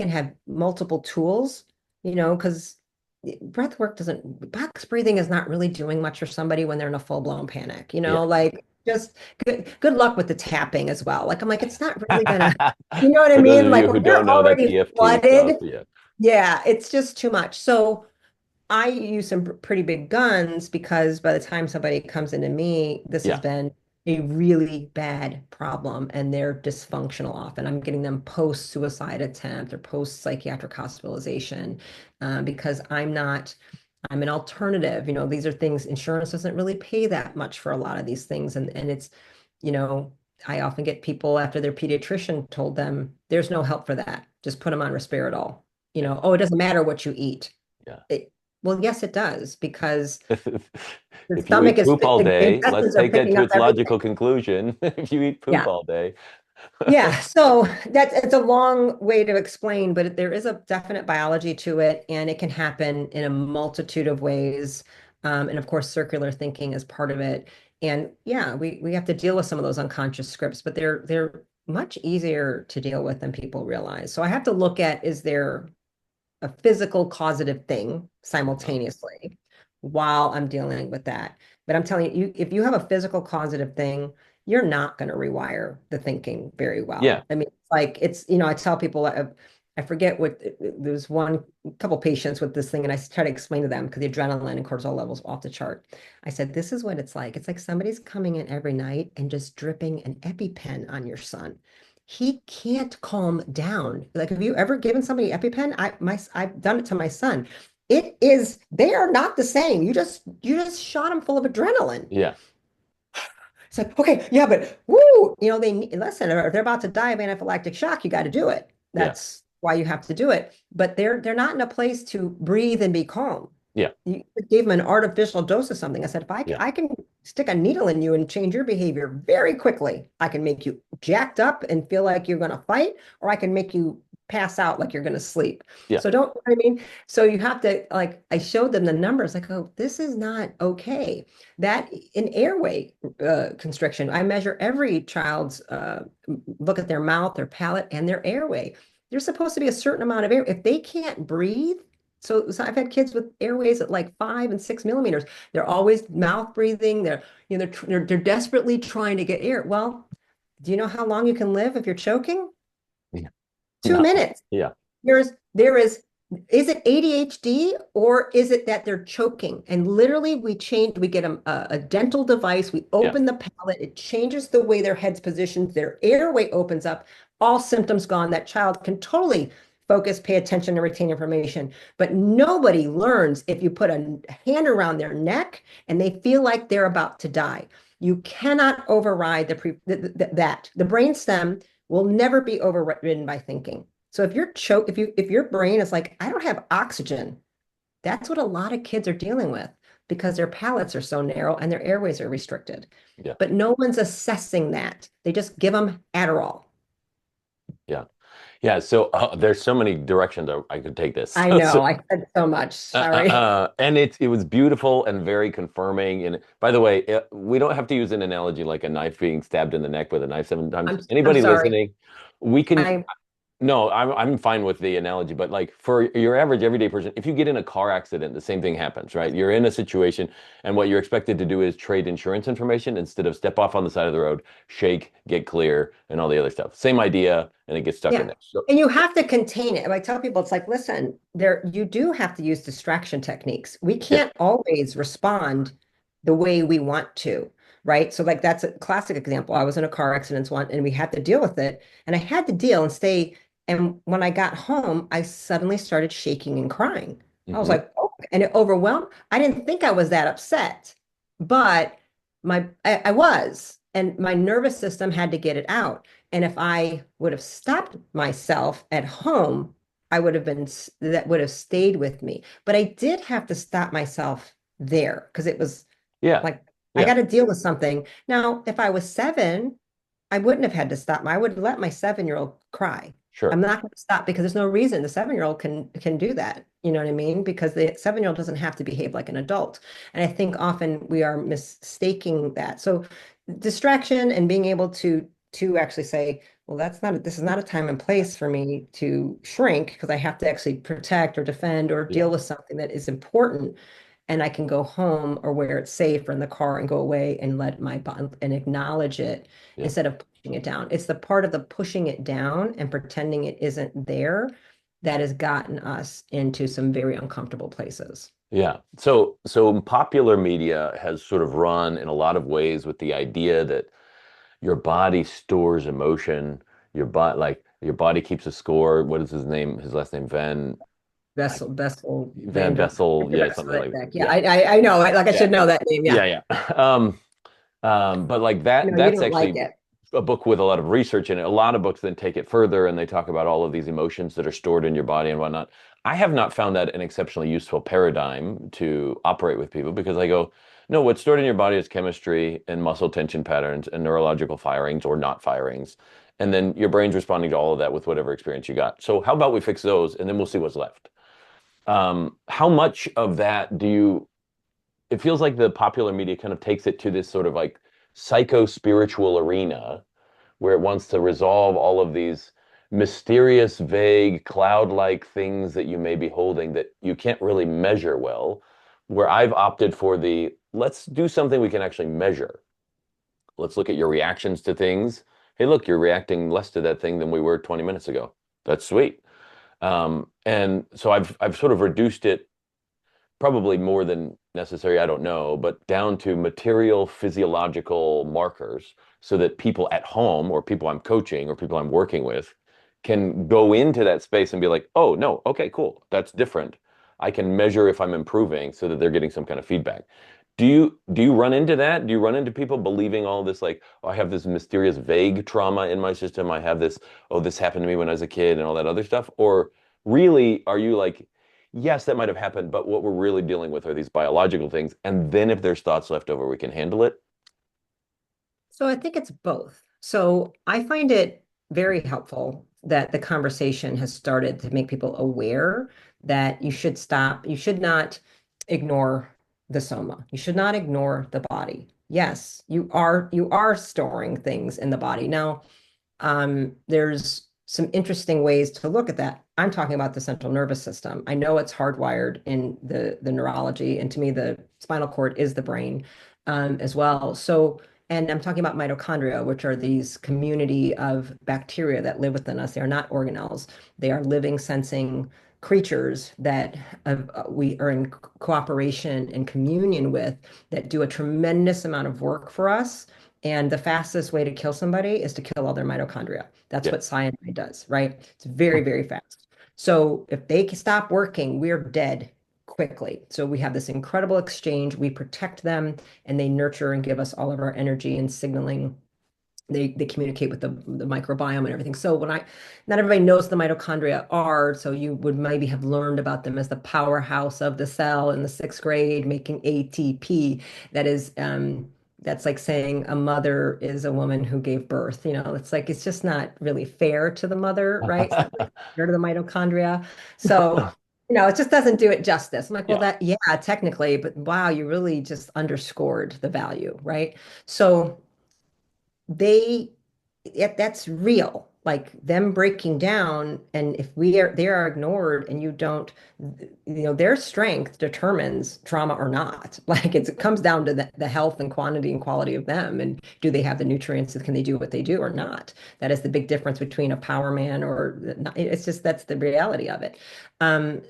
have multiple tools, because breath work doesn't, box breathing is not really doing much for somebody when they're in a full-blown panic, Yeah. like just good luck with the tapping as well. Like I'm like, it's not really gonna, you know what I For those mean? of Like you who when don't you're know, that's already EFT stuff. flooded, Yeah. yeah, it's just too much. So I use some pretty big guns because by the time somebody comes into me, this has Yeah. been a really bad problem and they're dysfunctional often. I'm getting them post-suicide attempt or post-psychiatric hospitalization because I'm an alternative. These are things insurance doesn't really pay that much for a lot of these things. And it's, you know, I often get people after their pediatrician told them there's no help for that. Just put them on Risperidol. Yeah. Oh, it doesn't matter what you eat. Yeah. It, well, yes, it does because the If you stomach eat is poop all the day, let's intestines are take that picking to up its everything. logical conclusion. If you eat poop Yeah. all day. Yeah, so it's a long way to explain, but there is a definite biology to it, and it can happen in a multitude of ways. And of course, circular thinking is part of it. And yeah, we have to deal with some of those unconscious scripts, but much easier to deal with than people realize. So I have to look at, is there a physical causative thing Mhm. simultaneously while I'm dealing with that. But I'm telling you, if you have a physical causative thing, you're not going to rewire the thinking very Yeah. well. I mean, it's like I tell people, I forget what, there's one couple patients with this thing, and I try to explain to them because the adrenaline and cortisol levels off the chart. I said, this is what it's like. It's like somebody's coming in every night and just dripping an EpiPen on your son. He can't calm down. Like, have you ever given somebody EpiPen? I've done it to my son. They are not the same. You just shot him full of adrenaline. Yeah. It's like, okay, yeah, but woo, listen, or if they're about to die of anaphylactic shock, you got to do it. Yeah. That's why you have to do it. But they're not in a place to breathe and be calm. Yeah. You gave them an artificial dose of something. I said, if Yeah. I can stick a needle in you and change your behavior very quickly, I can make you jacked up and feel like you're going to fight, or I can make you pass out like you're going to sleep. Yeah. So don't, I mean, so you have to, like, I showed them the numbers, like, oh, this is not okay. That in airway constriction, I measure every child's, look at their mouth, their palate, and their airway. There's supposed to be a certain amount of air. If they can't breathe, so I've had kids with airways at like 5 and 6 millimeters. They're always mouth breathing. They're desperately trying to get air. Well, do you know how long you can live if you're choking? Yeah. Two No. minutes. Yeah. There is it ADHD or is it that they're choking? And literally, we get a dental device, we Yeah. open the palate, it changes the way their head's positioned, their airway opens up, all symptoms gone. That child can totally focus, pay attention, and retain information. But nobody learns if you put a hand around their neck and they feel like they're about to die. You cannot override that. The brain stem will never be overridden by thinking. So if your brain is like, I don't have oxygen, that's what a lot of kids are dealing with because their palates are so narrow and their airways are restricted. Yeah. But no one's assessing that. They just give them Adderall. Yeah. Yeah. So there's so many directions I could take this. I So know, I said so much. Sorry. and it was beautiful and very confirming. And by the way, we don't have to use an analogy like a knife being stabbed in the neck with a knife 7 times. I'm Anybody sorry. listening, we can. I No, I'm fine with the analogy, but like for your average everyday person, if you get in a car accident, the same thing happens, right? You're in a situation, and what you're expected to do is trade insurance information instead of step off on the side of the road, shake, get clear, and all the other stuff. Same idea, and it gets stuck in Yeah. there. So And you have to contain it. I tell people, it's like, listen, you do have to use distraction techniques. We yeah, can't always respond the way we want to, right? So, like, that's a classic example. I was in a car accident once and we had to deal with it. And I had to deal and stay. And when I got home, I suddenly started shaking and crying. I was hmm like, oh, and it overwhelmed. I didn't think I was that upset, but I was. And my nervous system had to get it out. And if I would have stopped myself at home, that would have stayed with me. But I did have to stop myself there because it was yeah, like, I yeah, got to deal with something. Now, if I was 7, I wouldn't have had to stop. I would let my 7-year-old cry. I'm sure, not going to stop because there's no reason the 7-year-old can do that. You know what I mean? Because the 7-year-old doesn't have to behave like an adult. And I think often we are mistaking that. So distraction and being able to actually say, well, this is not a time and place for me to shrink because I have to actually protect or defend or yeah, deal with something that is important. And I can go home or where it's safe or in the car and go away and let my body and acknowledge it yeah, instead of pushing it down. It's the part of the pushing it down and pretending it isn't there that has gotten us into some very uncomfortable places. yeah. So popular media has sort of run in a lot of ways with the idea that your body stores emotion. Your body keeps a score. What is his name? His last name, I, Vessel Van Van der Vessel. Yeah, something like that. Beck. Yeah, Yeah, I know. Like I yeah, should know that name. Yeah. yeah, yeah. But like No, you that's don't like actually it. a book with a lot of research in it. A lot of books then take it further and they talk about all of these emotions that are stored in your body and whatnot. I have not found that an exceptionally useful paradigm to operate with people because I go, no, what's stored in your body is chemistry and muscle tension patterns and neurological firings or not firings. And then your brain's responding to all of that with whatever experience you got. So how about we fix those and then we'll see what's left. How much of that do you it feels like the popular media kind of takes it to this sort of like psycho spiritual arena where it wants to resolve all of these mysterious, vague, cloud-like things that you may be holding that you can't really measure well, where I've opted for the let's do something we can actually measure. Let's look at your reactions to things. Hey, look, you're reacting less to that thing than we were 20 minutes ago. That's sweet. And so I've sort of reduced it probably more than necessary, I don't know, but down to material physiological markers so that people at home or people I'm coaching or people I'm working with can go into that space and be like, oh, no, okay, cool. That's different. I can measure if I'm improving so that they're getting some kind of feedback. Do you run into that? Do you run into people believing all this like, oh, I have this mysterious vague trauma in my system. I have this, oh, this happened to me when I was a kid and all that other stuff? Or really are you like, yes, that might have happened, but what we're really dealing with are these biological things. And then if there's thoughts left over, we can handle it. So I think it's both. So I find it very helpful that the conversation has started to make people aware that you should stop, you should not ignore the soma. You should not ignore the body. Yes, you are storing things in the body. Now, there's some interesting ways to look at that. I'm talking about the central nervous system. I know it's hardwired in the neurology, and to me, the spinal cord is the brain as well. So, and I'm talking about mitochondria, which are these community of bacteria that live within us. They are not organelles. They are living, sensing creatures that we are in cooperation and communion with that do a tremendous amount of work for us. And the fastest way to kill somebody is to kill all their mitochondria. That's Yeah. what cyanide does, right? It's very, very fast. So if they stop working, we're dead quickly. So we have this incredible exchange. We protect them and they nurture and give us all of our energy and signaling. They communicate with the microbiome and everything. So when I not everybody knows the mitochondria are, so you would maybe have learned about them as the powerhouse of the cell in the sixth grade, making ATP. That is that's like saying a mother is a woman who gave birth. It's like it's just not really fair to the mother, right? It's not really fair to the mitochondria. So it just doesn't do it justice. I'm like, well, Yeah. that, yeah, technically, but wow, you really just underscored the value, right? So they that's real, like them breaking down. And if they are ignored and you don't, their strength determines trauma or not. Like it comes down to the health and quantity and quality of them, and do they have the nutrients, and can they do what they do or not. That is the big difference between a power man or not. It's just that's the reality of it.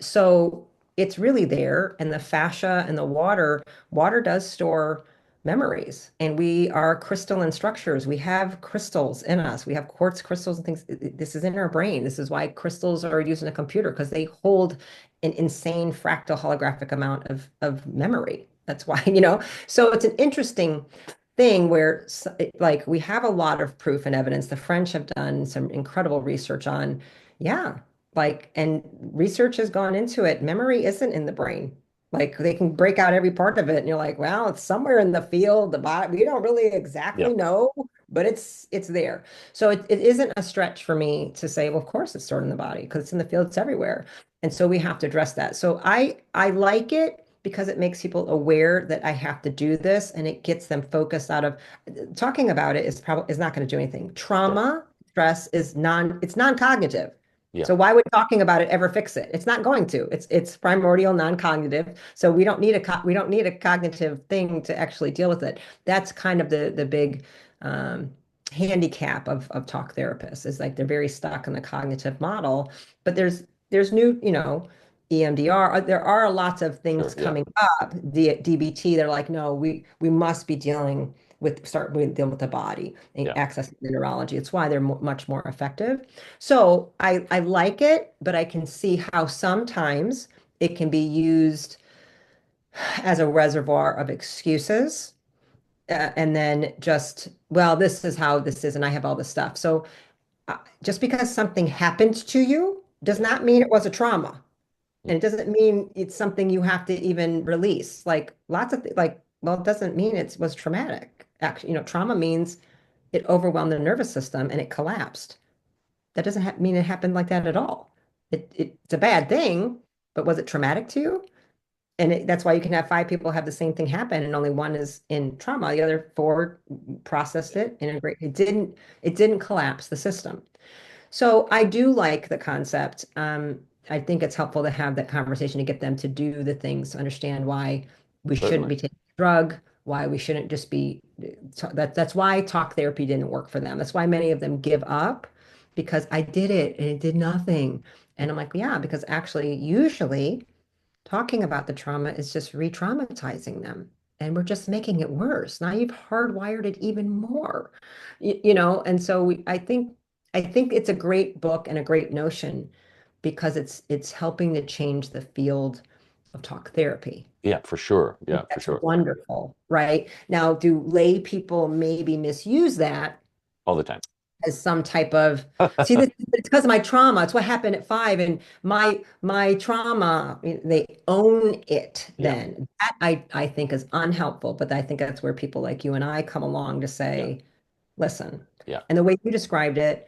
So it's really there. And the fascia and the water does store memories, and we are crystalline structures. We have crystals in us. We have quartz crystals and things. This is in our brain. This is why crystals are used in a computer, because they hold an insane fractal holographic amount of memory. That's why, so it's an interesting thing where like we have a lot of proof and evidence. The French have done some incredible research on, yeah, like, and research has gone into it. Memory isn't in the brain. Like they can break out every part of it, and you're like, well, it's somewhere in the field, the body. We don't really Yeah. exactly know, but it's there. So it isn't a stretch for me to say, well, of course it's stored in the body because it's in the field, it's everywhere. And so we have to address that. So I like it because it makes people aware that I have to do this, and it gets them focused out of talking about it is not going to do anything. Sure. Trauma, stress it's non-cognitive. Yeah. So why would talking about it ever fix it? It's not going to. It's primordial non-cognitive. So we don't need a cognitive thing to actually deal with it. That's kind of the big um, handicap of talk therapists, is like they're very stuck in the cognitive model. But there's new, EMDR. There are lots of Sure. things Yeah. coming up. DBT. They're like, no, we must be dealing with the body and Yeah. access the neurology. It's why they're much more effective. So I like it, but I can see how sometimes it can be used as a reservoir of excuses. And then just, well, this is how this is, and I have all this stuff. So just because something happened to you does Yeah. not mean it was a trauma. Mm. And it doesn't mean it's something you have to even release. Like lots of, like, well, it doesn't mean it was traumatic. Actually, trauma means it overwhelmed the nervous system and it collapsed. That doesn't mean it happened like that at all. It's a bad thing, but was it traumatic to you? That's why you can have five people have the same thing happen and only one is in trauma. The other four processed it, integrate. It didn't collapse the system. So I do like the concept. I think it's helpful to have that conversation to get them to do the things, to understand why we shouldn't Certainly. be taking a drug, why we shouldn't just be that's why talk therapy didn't work for them. That's why many of them give up because I did it and it did nothing. And I'm like, yeah, because actually, usually talking about the trauma is just re-traumatizing them. And we're just making it worse. Now you've hardwired it even more. And so I think it's a great book and a great notion because it's helping to change the field of talk therapy. Yeah, for sure. Yeah, for That's sure. wonderful, right? Now, do lay people maybe misuse that All the time. as some type of see this it's because of my trauma. It's what happened at 5 and my trauma, they own it Yeah, then. That I think is unhelpful, but I think that's where people like you and I come along to yeah, say, listen. yeah, And the way you described it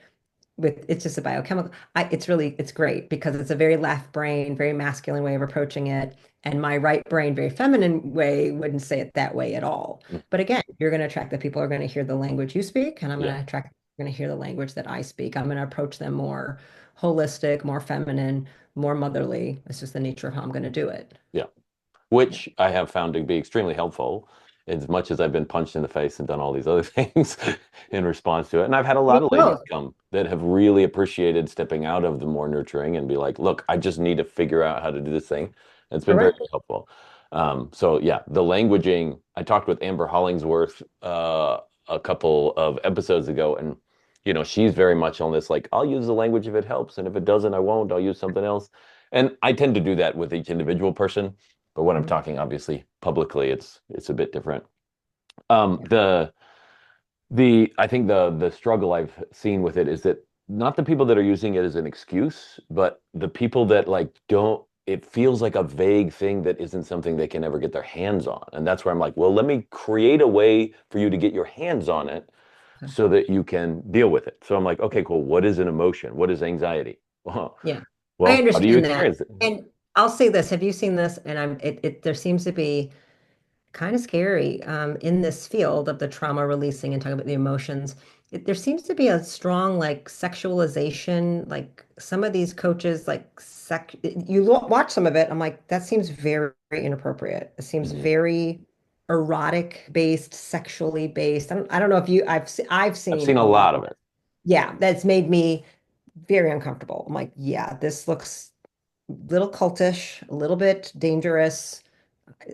with it's just a biochemical, it's great because it's a very left brain, very masculine way of approaching it. And my right brain, very feminine way, wouldn't say it that way at all. mm, But again, you're going to attract the people who are going to hear the language you speak, and I'm going yeah, to attract going to hear the language that I speak. I'm going to approach them more holistic, more feminine, more motherly. It's just the nature of how I'm going to do it. yeah. Yeah. Which I have found to be extremely helpful as much as I've been punched in the face and done all these other things in response to it. And I've had a lot Me of ladies both. come that have really appreciated stepping out of the more nurturing and be like, look, I just need to figure out how to do this thing. And it's been very, Correct. very helpful. So yeah, the languaging, I talked with Amber Hollingsworth a couple of episodes ago, and she's very much on this, like, I'll use the language if it helps, and if it doesn't, I won't. I'll use something else. And I tend to do that with each individual person. But when I'm Mhm. talking, obviously, publicly, it's a bit different. Yeah. The I think the struggle I've seen with it is that not the people that are using it as an excuse, but the people that like don't. It feels like a vague thing that isn't something they can ever get their hands on, and that's where I'm like, well, let me create a way for you to get your hands on it, Okay. so that you can deal with it. So I'm like, okay, cool. What is an emotion? What is anxiety? Well, Yeah. I well, how do you understand that. experience it? And I'll say this, have you seen this? And there seems to be kind of scary in this field of the trauma releasing and talking about the emotions. There seems to be a strong like sexualization, like some of these coaches watch some of it. I'm like, that seems very, very inappropriate. It seems Mhm. very erotic based, sexually based. I don't know if I've I've seen seen a a lot lot of of it. it. Yeah, that's made me very uncomfortable. I'm like, yeah, this looks a little cultish, a little bit dangerous,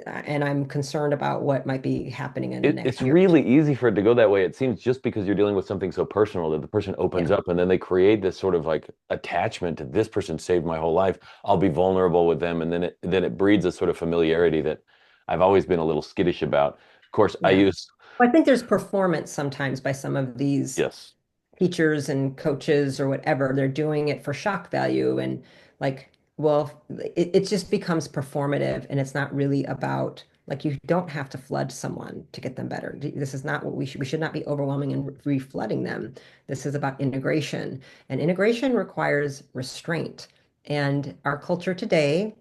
and I'm concerned about what might be happening in the It's next year. really easy for it to go that way. It seems just because you're dealing with something so personal that the person opens Yeah, up and then they create this sort of like attachment to this person saved my whole life. I'll be vulnerable with them, and then it breeds a sort of familiarity that I've always been a little skittish about. Of course, I yeah. use Well, I think there's performance sometimes by some of these yes, teachers and coaches or whatever. They're doing it for shock value and like, well, it just becomes performative and it's not really about like you don't have to flood someone to get them better. This is not what we should not be overwhelming and reflooding them. This is about integration. And integration requires restraint. And our culture today,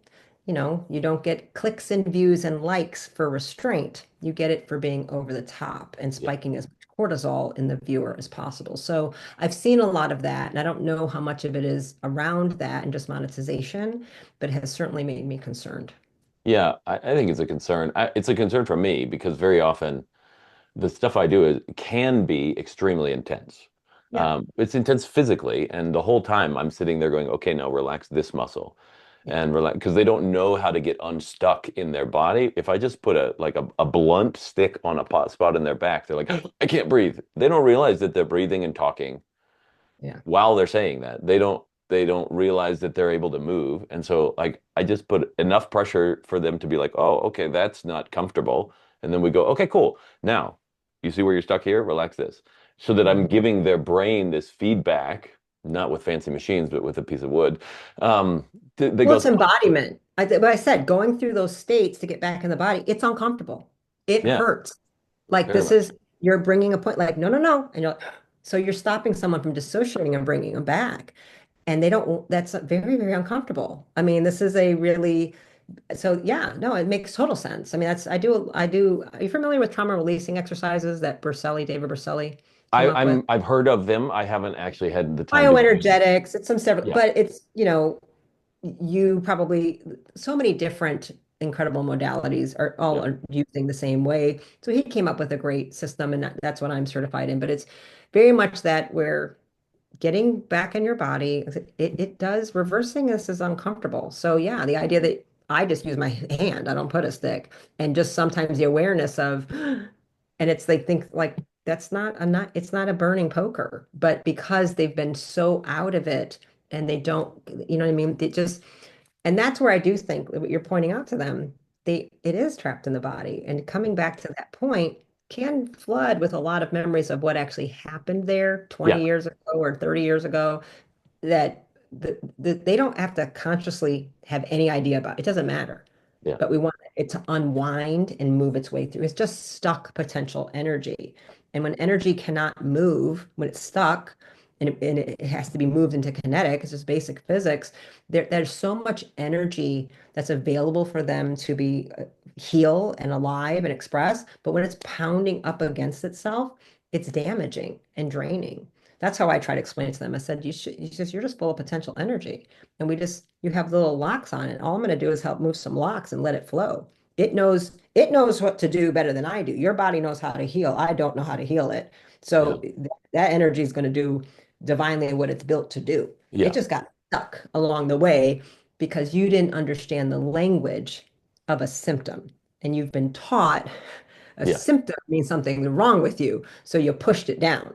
you don't get clicks and views and likes for restraint. You get it for being over the top and yeah. spiking as much cortisol in the viewer as possible. So I've seen a lot of that, and I don't know how much of it is around that and just monetization, but it has certainly made me concerned. Yeah, I think it's a concern. It's a concern for me because very often the stuff I do can be extremely intense. Yeah, It's intense physically, and the whole time I'm sitting there going, okay, now relax this muscle yeah, and relax because they don't know how to get unstuck in their body. If I just put a blunt stick on a pot spot in their back, they're like, I can't breathe. They don't realize that they're breathing and talking yeah. while they're saying that. They don't realize that they're able to move. And so like I just put enough pressure for them to be like, "Oh, okay, that's not comfortable." And then we go, "Okay, cool. Now, you see where you're stuck here? Relax this." So that I'm Mhm. giving their brain this feedback, not with fancy machines, but with a piece of wood. That Well, goes, it's embodiment. But I said going through those states to get back in the body, it's uncomfortable. It yeah, hurts. Like very this much. is you're bringing a point. Like no, no, no, and so you're stopping someone from dissociating and bringing them back. And they don't, that's very, very uncomfortable. I mean, this is a really So yeah, no, it makes total sense. I mean, I do. Are you familiar with trauma releasing exercises that David Berceli came up with? I've heard of them. I haven't actually had the time to go in. Bioenergetics, it's some several, Yeah, but it's, you probably so many different incredible modalities are yeah, all are using the same way. So he came up with a great system, and that's what I'm certified in. But it's very much that we're getting back in your body. It does reversing this is uncomfortable. So yeah, the idea that I just use my hand, I don't put a stick, and just sometimes the awareness of, and it's they think like that's not it's not a burning poker, but because they've been so out of it and they don't, you know what I mean? They just, and that's where I do think what you're pointing out to them, it is trapped in the body. And coming back to that point can flood with a lot of memories of what actually happened there yeah, 20 years ago or 30 years ago that they don't have to consciously have any idea about. It doesn't matter. yeah, But we want it to unwind and move its way through. It's just stuck potential energy. And when energy cannot move, when it's stuck, and it has to be moved into kinetic, it's just basic physics, there's so much energy that's available for them to be heal and alive and express. But when it's pounding up against itself, it's damaging and draining. That's how I try to explain it to them. I said, you're just full of potential energy. And you have little locks on it. All I'm going to do is help move some locks and let it flow. It knows what to do better than I do. Your body knows how to heal. I don't know how to heal it. yeah, So that energy is going to do divinely what it's built to do. It yeah, just got stuck along the way because you didn't understand the language of a symptom. And you've been taught a yeah, symptom means something wrong with you. So you pushed it down.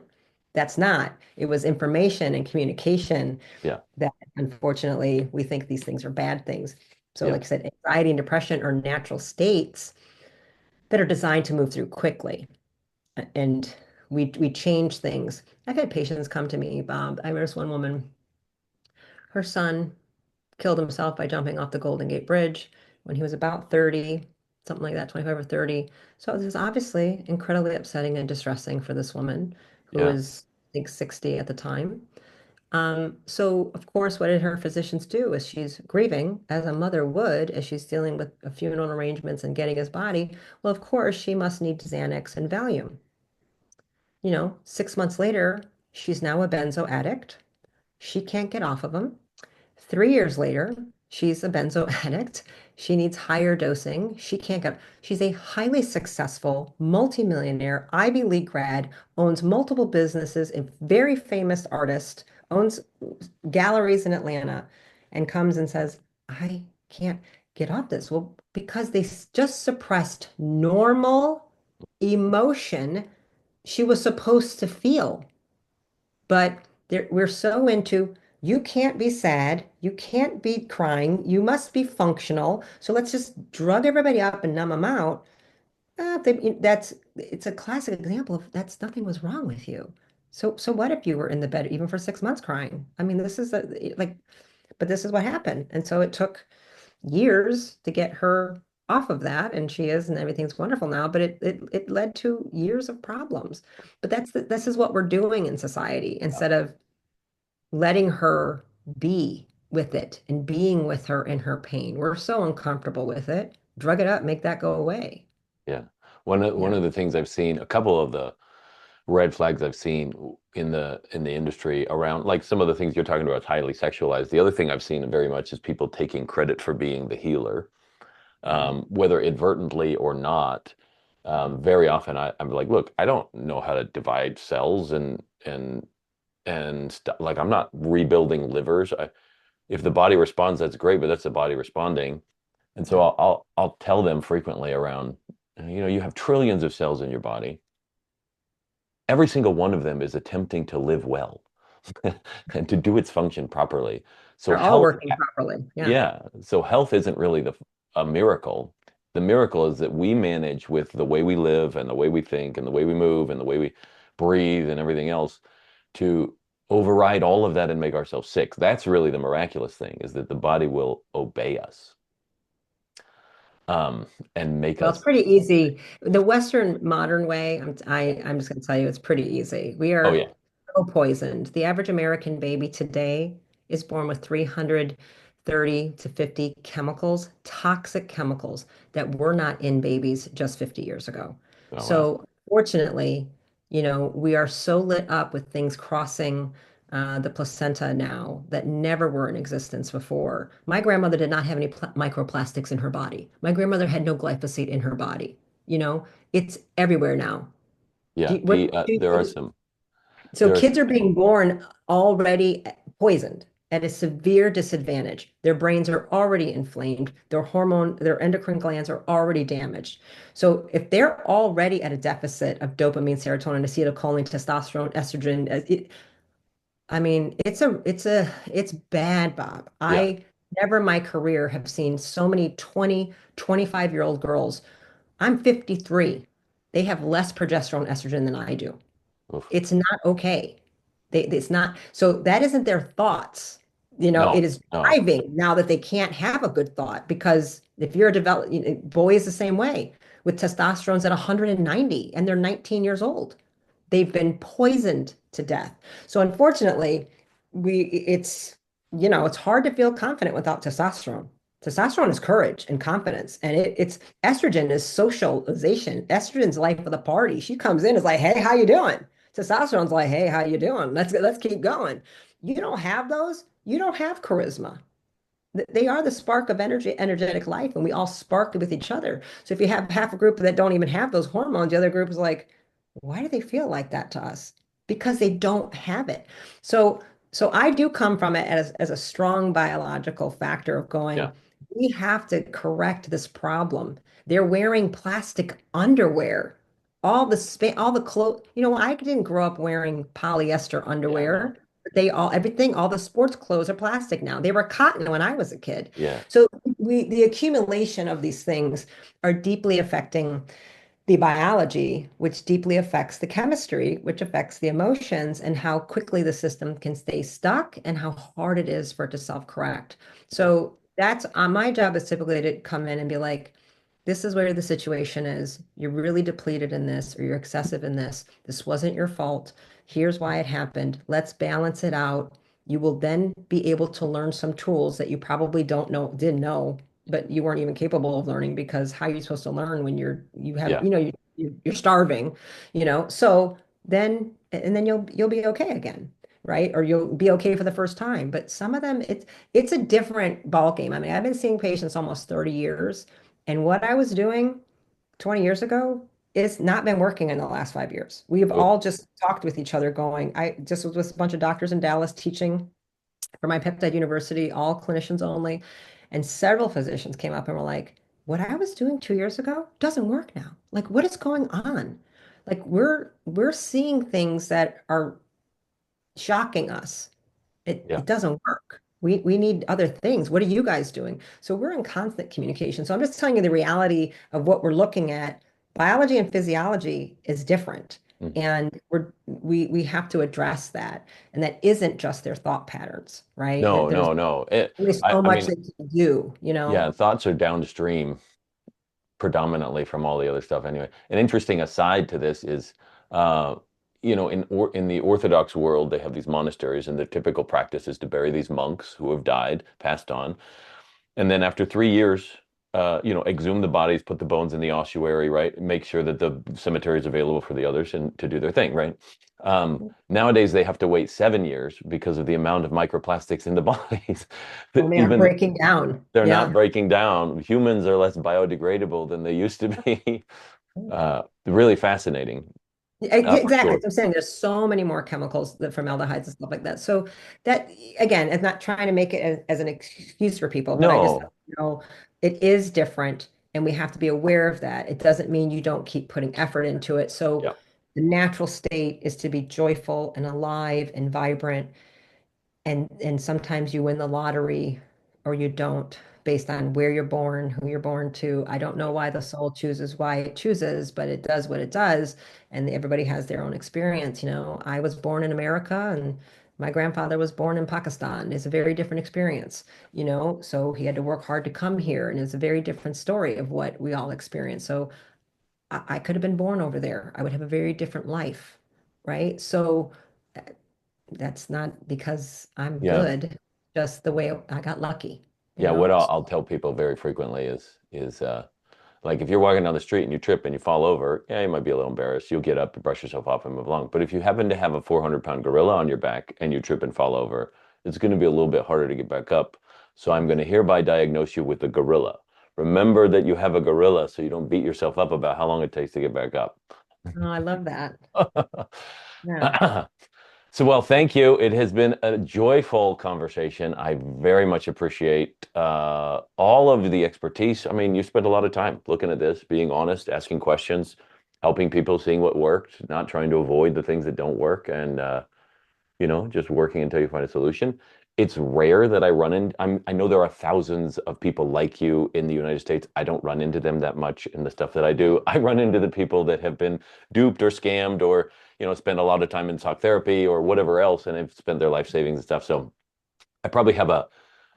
That's not. It was information and communication yeah, that unfortunately we think these things are bad things. So, yeah, like I said, anxiety and depression are natural states that are designed to move through quickly. And we change things. I've had patients come to me, Bob. I remember this one woman, her son killed himself by jumping off the Golden Gate Bridge when he was about 30, something like that, 25 or 30. So this is obviously incredibly upsetting and distressing for this woman who yeah, was, I think, 60 at the time. So of course, what did her physicians do as she's grieving, as a mother would, as she's dealing with funeral arrangements and getting his body? Well, of course, she must need Xanax and Valium. 6 months later, she's now a benzo addict. She can't get off of them. 3 years later, she's a benzo addict. She needs higher dosing. She's a highly successful multimillionaire, Ivy League grad, owns multiple businesses, a very famous artist, owns galleries in Atlanta, and comes and says, I can't get off this. Well, because just suppressed normal emotion she was supposed to feel. But we're so into you can't be sad, you can't be crying, you must be functional. So let's just drug everybody up and numb them out. It's a classic example of that's nothing was wrong with you. So what if you were in the bed even for 6 months crying? I mean, but this is what happened. And so it took years to get her off of that, and she is, and everything's wonderful now, but it led to years of problems. But this is what we're doing in society instead of letting her be with it and being with her in her pain. We're so uncomfortable with it. Drug it up, make that go away. yeah. One Yeah. of the things I've seen, a couple of the red flags I've seen in the industry around like some of the things you're talking about is highly sexualized. The other thing I've seen very much is people taking credit for being the healer, Mm. whether inadvertently or not. Very often I'm like, look, I don't know how to divide cells and like I'm not rebuilding livers. If the body responds, that's great, but that's the body responding. And so Yeah. I'll tell them frequently around, you have trillions of cells in your body. Every single one of them is attempting to live well and to do its function properly. So They're all health, working properly. Yeah. yeah. So health isn't really a miracle. The miracle is that we manage with the way we live and the way we think and the way we move and the way we breathe and everything else to override all of that and make ourselves sick. That's really the miraculous thing is that the body will obey us um, and make Well, it's us. pretty easy. The Western modern way, I'm just going to tell you, it's pretty easy. We Oh are yeah, so poisoned. The average American baby today is born with 300 30 to 50 chemicals, toxic chemicals that were not in babies just 50 years ago. Oh, wow. So fortunately, we are so lit up with things crossing the placenta now that never were in existence before. My grandmother did not have any microplastics in her body. My grandmother had no glyphosate in her body. You know, it's everywhere now. Yeah. What do you There are think? some, So there are, kids are being born already poisoned at a severe disadvantage. Their brains are already inflamed. Their endocrine glands are already damaged. So if they're already at a deficit of dopamine, serotonin, acetylcholine, testosterone, estrogen, I mean, it's bad, Bob. yeah. I never in my career have seen so many 20, 25-year-old girls. I'm 53. They have less progesterone estrogen than I do. Oof. It's not okay. It's not. So that isn't their thoughts. It No, is no. driving now that they can't have a good thought because if you're a boy is the same way with testosterone's at 190 and they're 19 years old. They've been poisoned to death. So unfortunately, it's hard to feel confident without testosterone. Testosterone is courage and confidence, and it's estrogen is socialization. Estrogen's life of the party. She comes in, is like, "Hey, how you doing?" Testosterone's like, "Hey, how you doing? Let's keep going." You don't have those. You don't have charisma. They are the spark of energy, energetic life, and we all spark with each other. So if you have half a group that don't even have those hormones, the other group is like, why do they feel like that to us? Because they don't have it. So, so I do come from it as a strong biological factor of Yeah. going, we have to correct this problem. They're wearing plastic underwear. All the clothes, I didn't grow up wearing polyester Yeah, I know. underwear. All the sports clothes are plastic now. They were cotton when I was a kid. Yeah. So the accumulation of these things are deeply affecting the biology, which deeply affects the chemistry, which affects the emotions, and how quickly the system can stay stuck and how hard it is for it to self-correct. Yeah. So that's my job is typically to come in and be like, this is where the situation is. You're really depleted in this, or you're excessive in this. This wasn't your fault. Here's why it happened. Let's balance it out. You will then be able to learn some tools that you probably didn't know, but you weren't even capable of learning because how are you supposed to learn when you have, Yeah. you're starving, So then you'll be okay again, right? Or you'll be okay for the first time. But some of them, it's a different ball game. I mean, I've been seeing patients almost 30 years, and what I was doing 20 years ago it's not been working in the last 5 years. We've Good. all just talked with each other going, I just was with a bunch of doctors in Dallas teaching for my peptide university, all clinicians only. And several physicians came up and were like, what I was doing 2 years ago doesn't work now. Like, what is going on? Like, we're seeing things that are shocking us. Yeah. It doesn't work. We need other things. What are you guys doing? So we're in constant communication. So I'm just telling you the reality of what we're looking at. Biology and physiology is different. Mhm. And we have to address that. And that isn't just their thought patterns, right? No, There's no, no. only so I much mean, they can do. yeah, thoughts are downstream predominantly from all the other stuff anyway. An interesting aside to this is, uh, in the Orthodox world, they have these monasteries, and the typical practice is to bury these monks who have died, passed on, and then after 3 years, exhume the bodies, put the bones in the ossuary, right? Make sure that the cemetery is available for the others and to do their thing, right? Nowadays, they have to wait 7 years because of the amount of microplastics in the bodies. When That they aren't even breaking down. they're not Yeah. breaking down. Humans are less biodegradable than they used to be. Really fascinating, Yeah, for exactly. sure. As I'm saying there's so many more chemicals that formaldehydes and stuff like that. So that again, it's not trying to make it as an excuse for people, but I just No, know it is different and we have to be aware of that. It doesn't mean you don't keep putting effort into it. So yeah, the natural state is to be joyful and alive and vibrant and sometimes you win the lottery or you don't based on where you're born, who you're born to. I don't know yeah, why the soul chooses why it chooses, but it does what it does, and everybody has their own experience. I was born in America and my grandfather was born in Pakistan. It's a very different experience, so he had to work hard to come here, and it's a very different story of what we all experience. So I could have been born over there. I would have a very different life, right? So that's not because I'm yeah. good, just the way I got lucky. you Yeah, what know? I'll tell people very frequently is like if you're walking down the street and you trip and you fall over, yeah, you might be a little embarrassed. You'll get up, brush yourself off, and move along. But if you happen to have a 400-pound gorilla on your back and you trip and fall over, it's going to be a little bit harder to get back up. So I'm going to hereby diagnose you with a gorilla. Remember that you have a gorilla so you don't beat yourself up about how long it takes to get back up. Oh, I love that. Yeah. So, well, thank you. It has been a joyful conversation. I very much appreciate all of the expertise. I mean, you spent a lot of time looking at this, being honest, asking questions, helping people, seeing what worked, not trying to avoid the things that don't work, and just working until you find a solution. It's rare that I run in. I know there are thousands of people like you in the United States. I don't run into them that much in the stuff that I do. I run into the people that have been duped or scammed or, spend a lot of time in talk therapy or whatever else and have spent their life savings and stuff. So I probably have a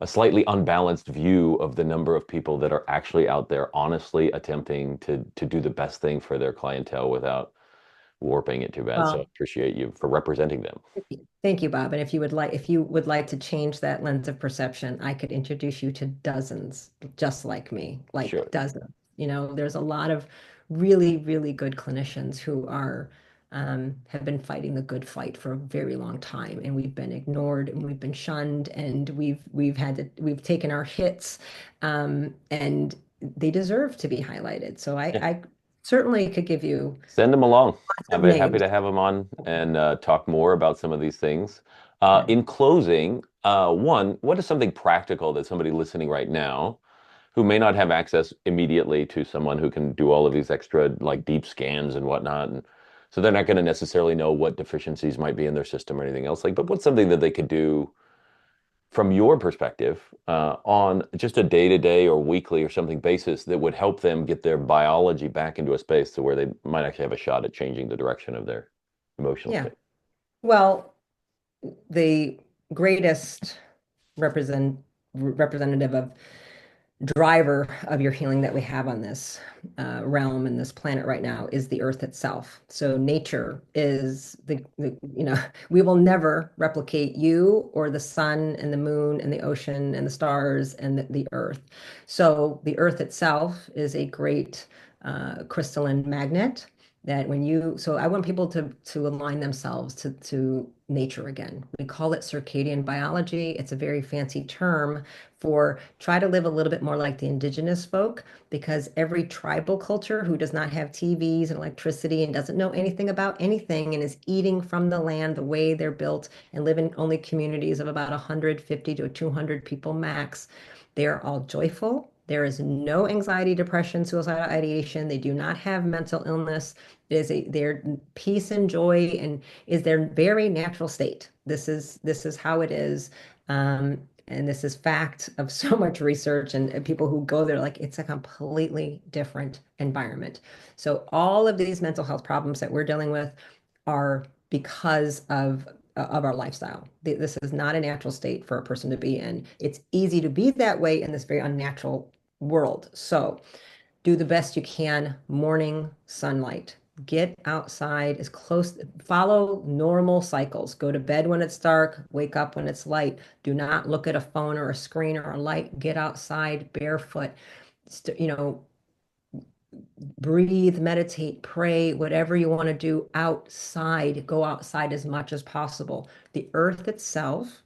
slightly unbalanced view of the number of people that are actually out there honestly attempting to do the best thing for their clientele without warping it too bad. So I Well, appreciate you for representing them. thank you, Bob. And if you would like to change that lens of perception, I could introduce you to dozens just like me, like Sure. dozens. There's a lot of really, really good clinicians who have been fighting the good fight for a very long time, and we've been ignored and we've been shunned, and we've taken our hits, and they deserve to be highlighted. So Yeah. I certainly could give you Send them along. lots I'd of be happy names. to have them on and talk more about some of these things. Yeah. In closing, one, what is something practical that somebody listening right now who may not have access immediately to someone who can do all of these extra like deep scans and whatnot, and so they're not going to necessarily know what deficiencies might be in their system or anything else like, but what's something that they could do from your perspective on just a day-to-day or weekly or something basis that would help them get their biology back into a space to where they might actually have a shot at changing the direction of their emotional Yeah. state. Well, the greatest representative of driver of your healing that we have on this realm and this planet right now is the earth itself. So nature is we will never replicate you or the sun and the moon and the ocean and the stars and the earth. So the earth itself is a great crystalline magnet that so I want people to align themselves to nature again. We call it circadian biology. It's a very fancy term for try to live a little bit more like the indigenous folk, because every tribal culture who does not have TVs and electricity and doesn't know anything about anything and is eating from the land the way they're built and live in only communities of about 150 to 200 people max, they are all joyful. There is no anxiety, depression, suicidal ideation. They do not have mental illness. Their peace and joy and is their very natural state. This is how it is. And this is fact of so much research and people who go there, like it's a completely different environment. So all of these mental health problems that we're dealing with are because of our lifestyle. This is not a natural state for a person to be in. It's easy to be that way in this very unnatural world. So do the best you can. Morning sunlight. Get outside as close, follow normal cycles. Go to bed when it's dark, wake up when it's light. Do not look at a phone or a screen or a light. Get outside barefoot. St you know, Breathe, meditate, pray, whatever you want to do outside. Go outside as much as possible. The earth itself,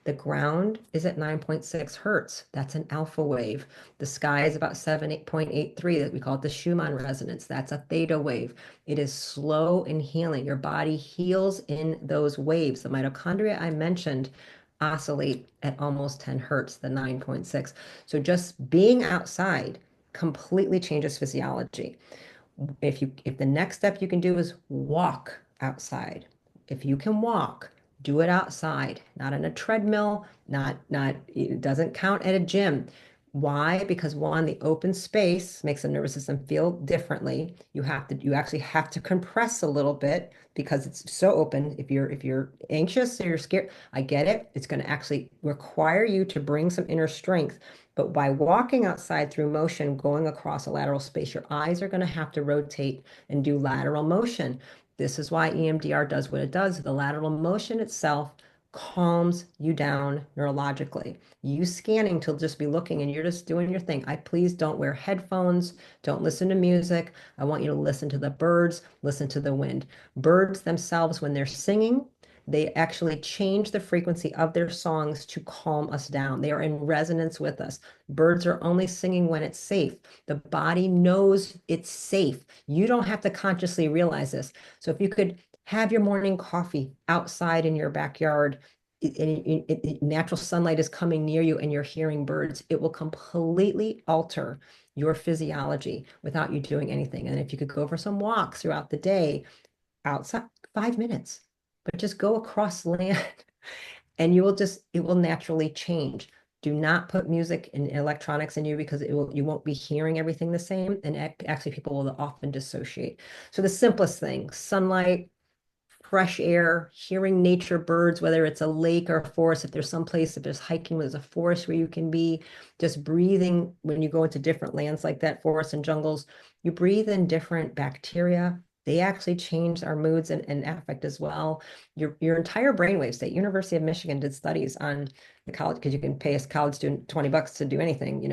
the ground is at 9.6 hertz. That's an alpha wave. The sky is about 7.83. That we call it the Schumann resonance. That's a theta wave. It is slow and healing. Your body heals in those waves. The mitochondria I mentioned oscillate at almost 10 hertz, the 9.6. So just being outside completely changes physiology. If the next step you can do is walk outside, if you can walk, do it outside, not on a treadmill, not it doesn't count at a gym. Why? Because one, the open space makes the nervous system feel differently. You actually have to compress a little bit because it's so open. If you're anxious or you're scared, I get it. It's going to actually require you to bring some inner strength. But by walking outside through motion, going across a lateral space, your eyes are going to have to rotate and do lateral motion. This is why EMDR does what it does. The lateral motion itself calms you down neurologically. You scanning to just be looking and you're just doing your thing. I please don't wear headphones, don't listen to music. I want you to listen to the birds, listen to the wind. Birds themselves, when they're singing, they actually change the frequency of their songs to calm us down. They are in resonance with us. Birds are only singing when it's safe. The body knows it's safe. You don't have to consciously realize this. So if you could have your morning coffee outside in your backyard, natural sunlight is coming near you and you're hearing birds, it will completely alter your physiology without you doing anything. And if you could go for some walks throughout the day, outside, 5 minutes, but just go across land and it will naturally change. Do not put music and electronics in you because you won't be hearing everything the same. And actually, people will often dissociate. So the simplest thing, sunlight, fresh air, hearing nature, birds, whether it's a lake or a forest, if there's some place, if there's hiking, there's a forest where you can be, just breathing when you go into different lands like that, forests and jungles, you breathe in different bacteria. They actually change our moods and affect as well. Your entire brainwave state. University of Michigan did studies on the college because you can pay a college student $20 to do anything,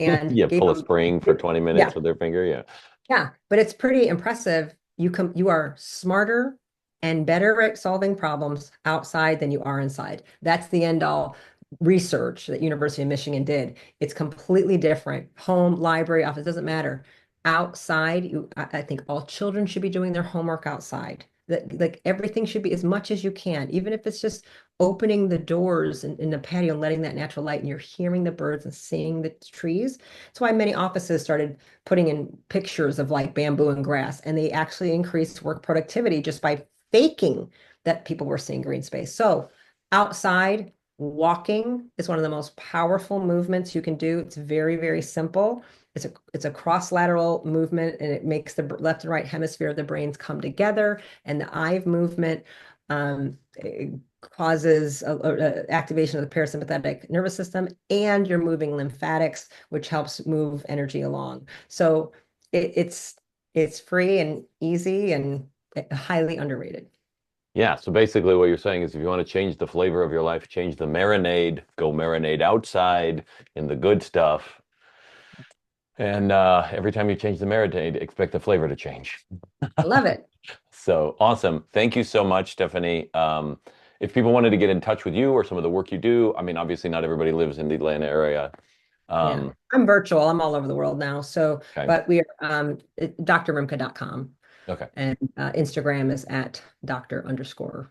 and Yeah, gave pull a them, spring for 20 yeah, minutes with their finger. Yeah. yeah, but it's pretty impressive. You are smarter and better at solving problems outside than you are inside. That's the end all research that University of Michigan did. It's completely different. Home, library, office, doesn't matter. Outside, I think all children should be doing their homework outside. That like everything should be as much as you can, even if it's just opening the doors in the patio and letting that natural light and you're hearing the birds and seeing the trees. That's why many offices started putting in pictures of like bamboo and grass, and they actually increased work productivity just by faking that people were seeing green space. So outside, walking is one of the most powerful movements you can do. It's very, very simple. It's a cross lateral movement and it makes the left and right hemisphere of the brains come together. And the eye movement causes activation of the parasympathetic nervous system, and you're moving lymphatics, which helps move energy along. So it's free and easy and highly underrated. Yeah. So basically, what you're saying is if you want to change the flavor of your life, change the marinade, go marinade outside in the good stuff. And every time you change the marinade, expect the flavor to change. Love it. So awesome. Thank you so much, Stephanie. If people wanted to get in touch with you or some of the work you do, I mean, obviously not everybody lives in the Atlanta area. Yeah. Um, I'm virtual. I'm all over the world now. So, okay. but we are drrimka.com. Okay. And Instagram is at Dr_Rimka.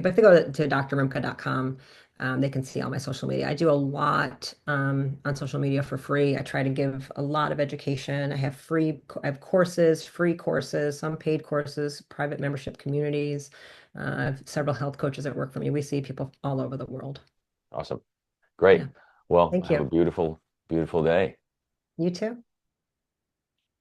But if they go to drrimka.com, they can see all my social media. I do a lot on social media for free. I try to give a lot of education. I have courses, free courses, some paid courses, private membership communities. I have several health coaches that work for me. We see people all over the world. Awesome. Great. Yeah. Well, Thank have a you. beautiful, beautiful day. You too.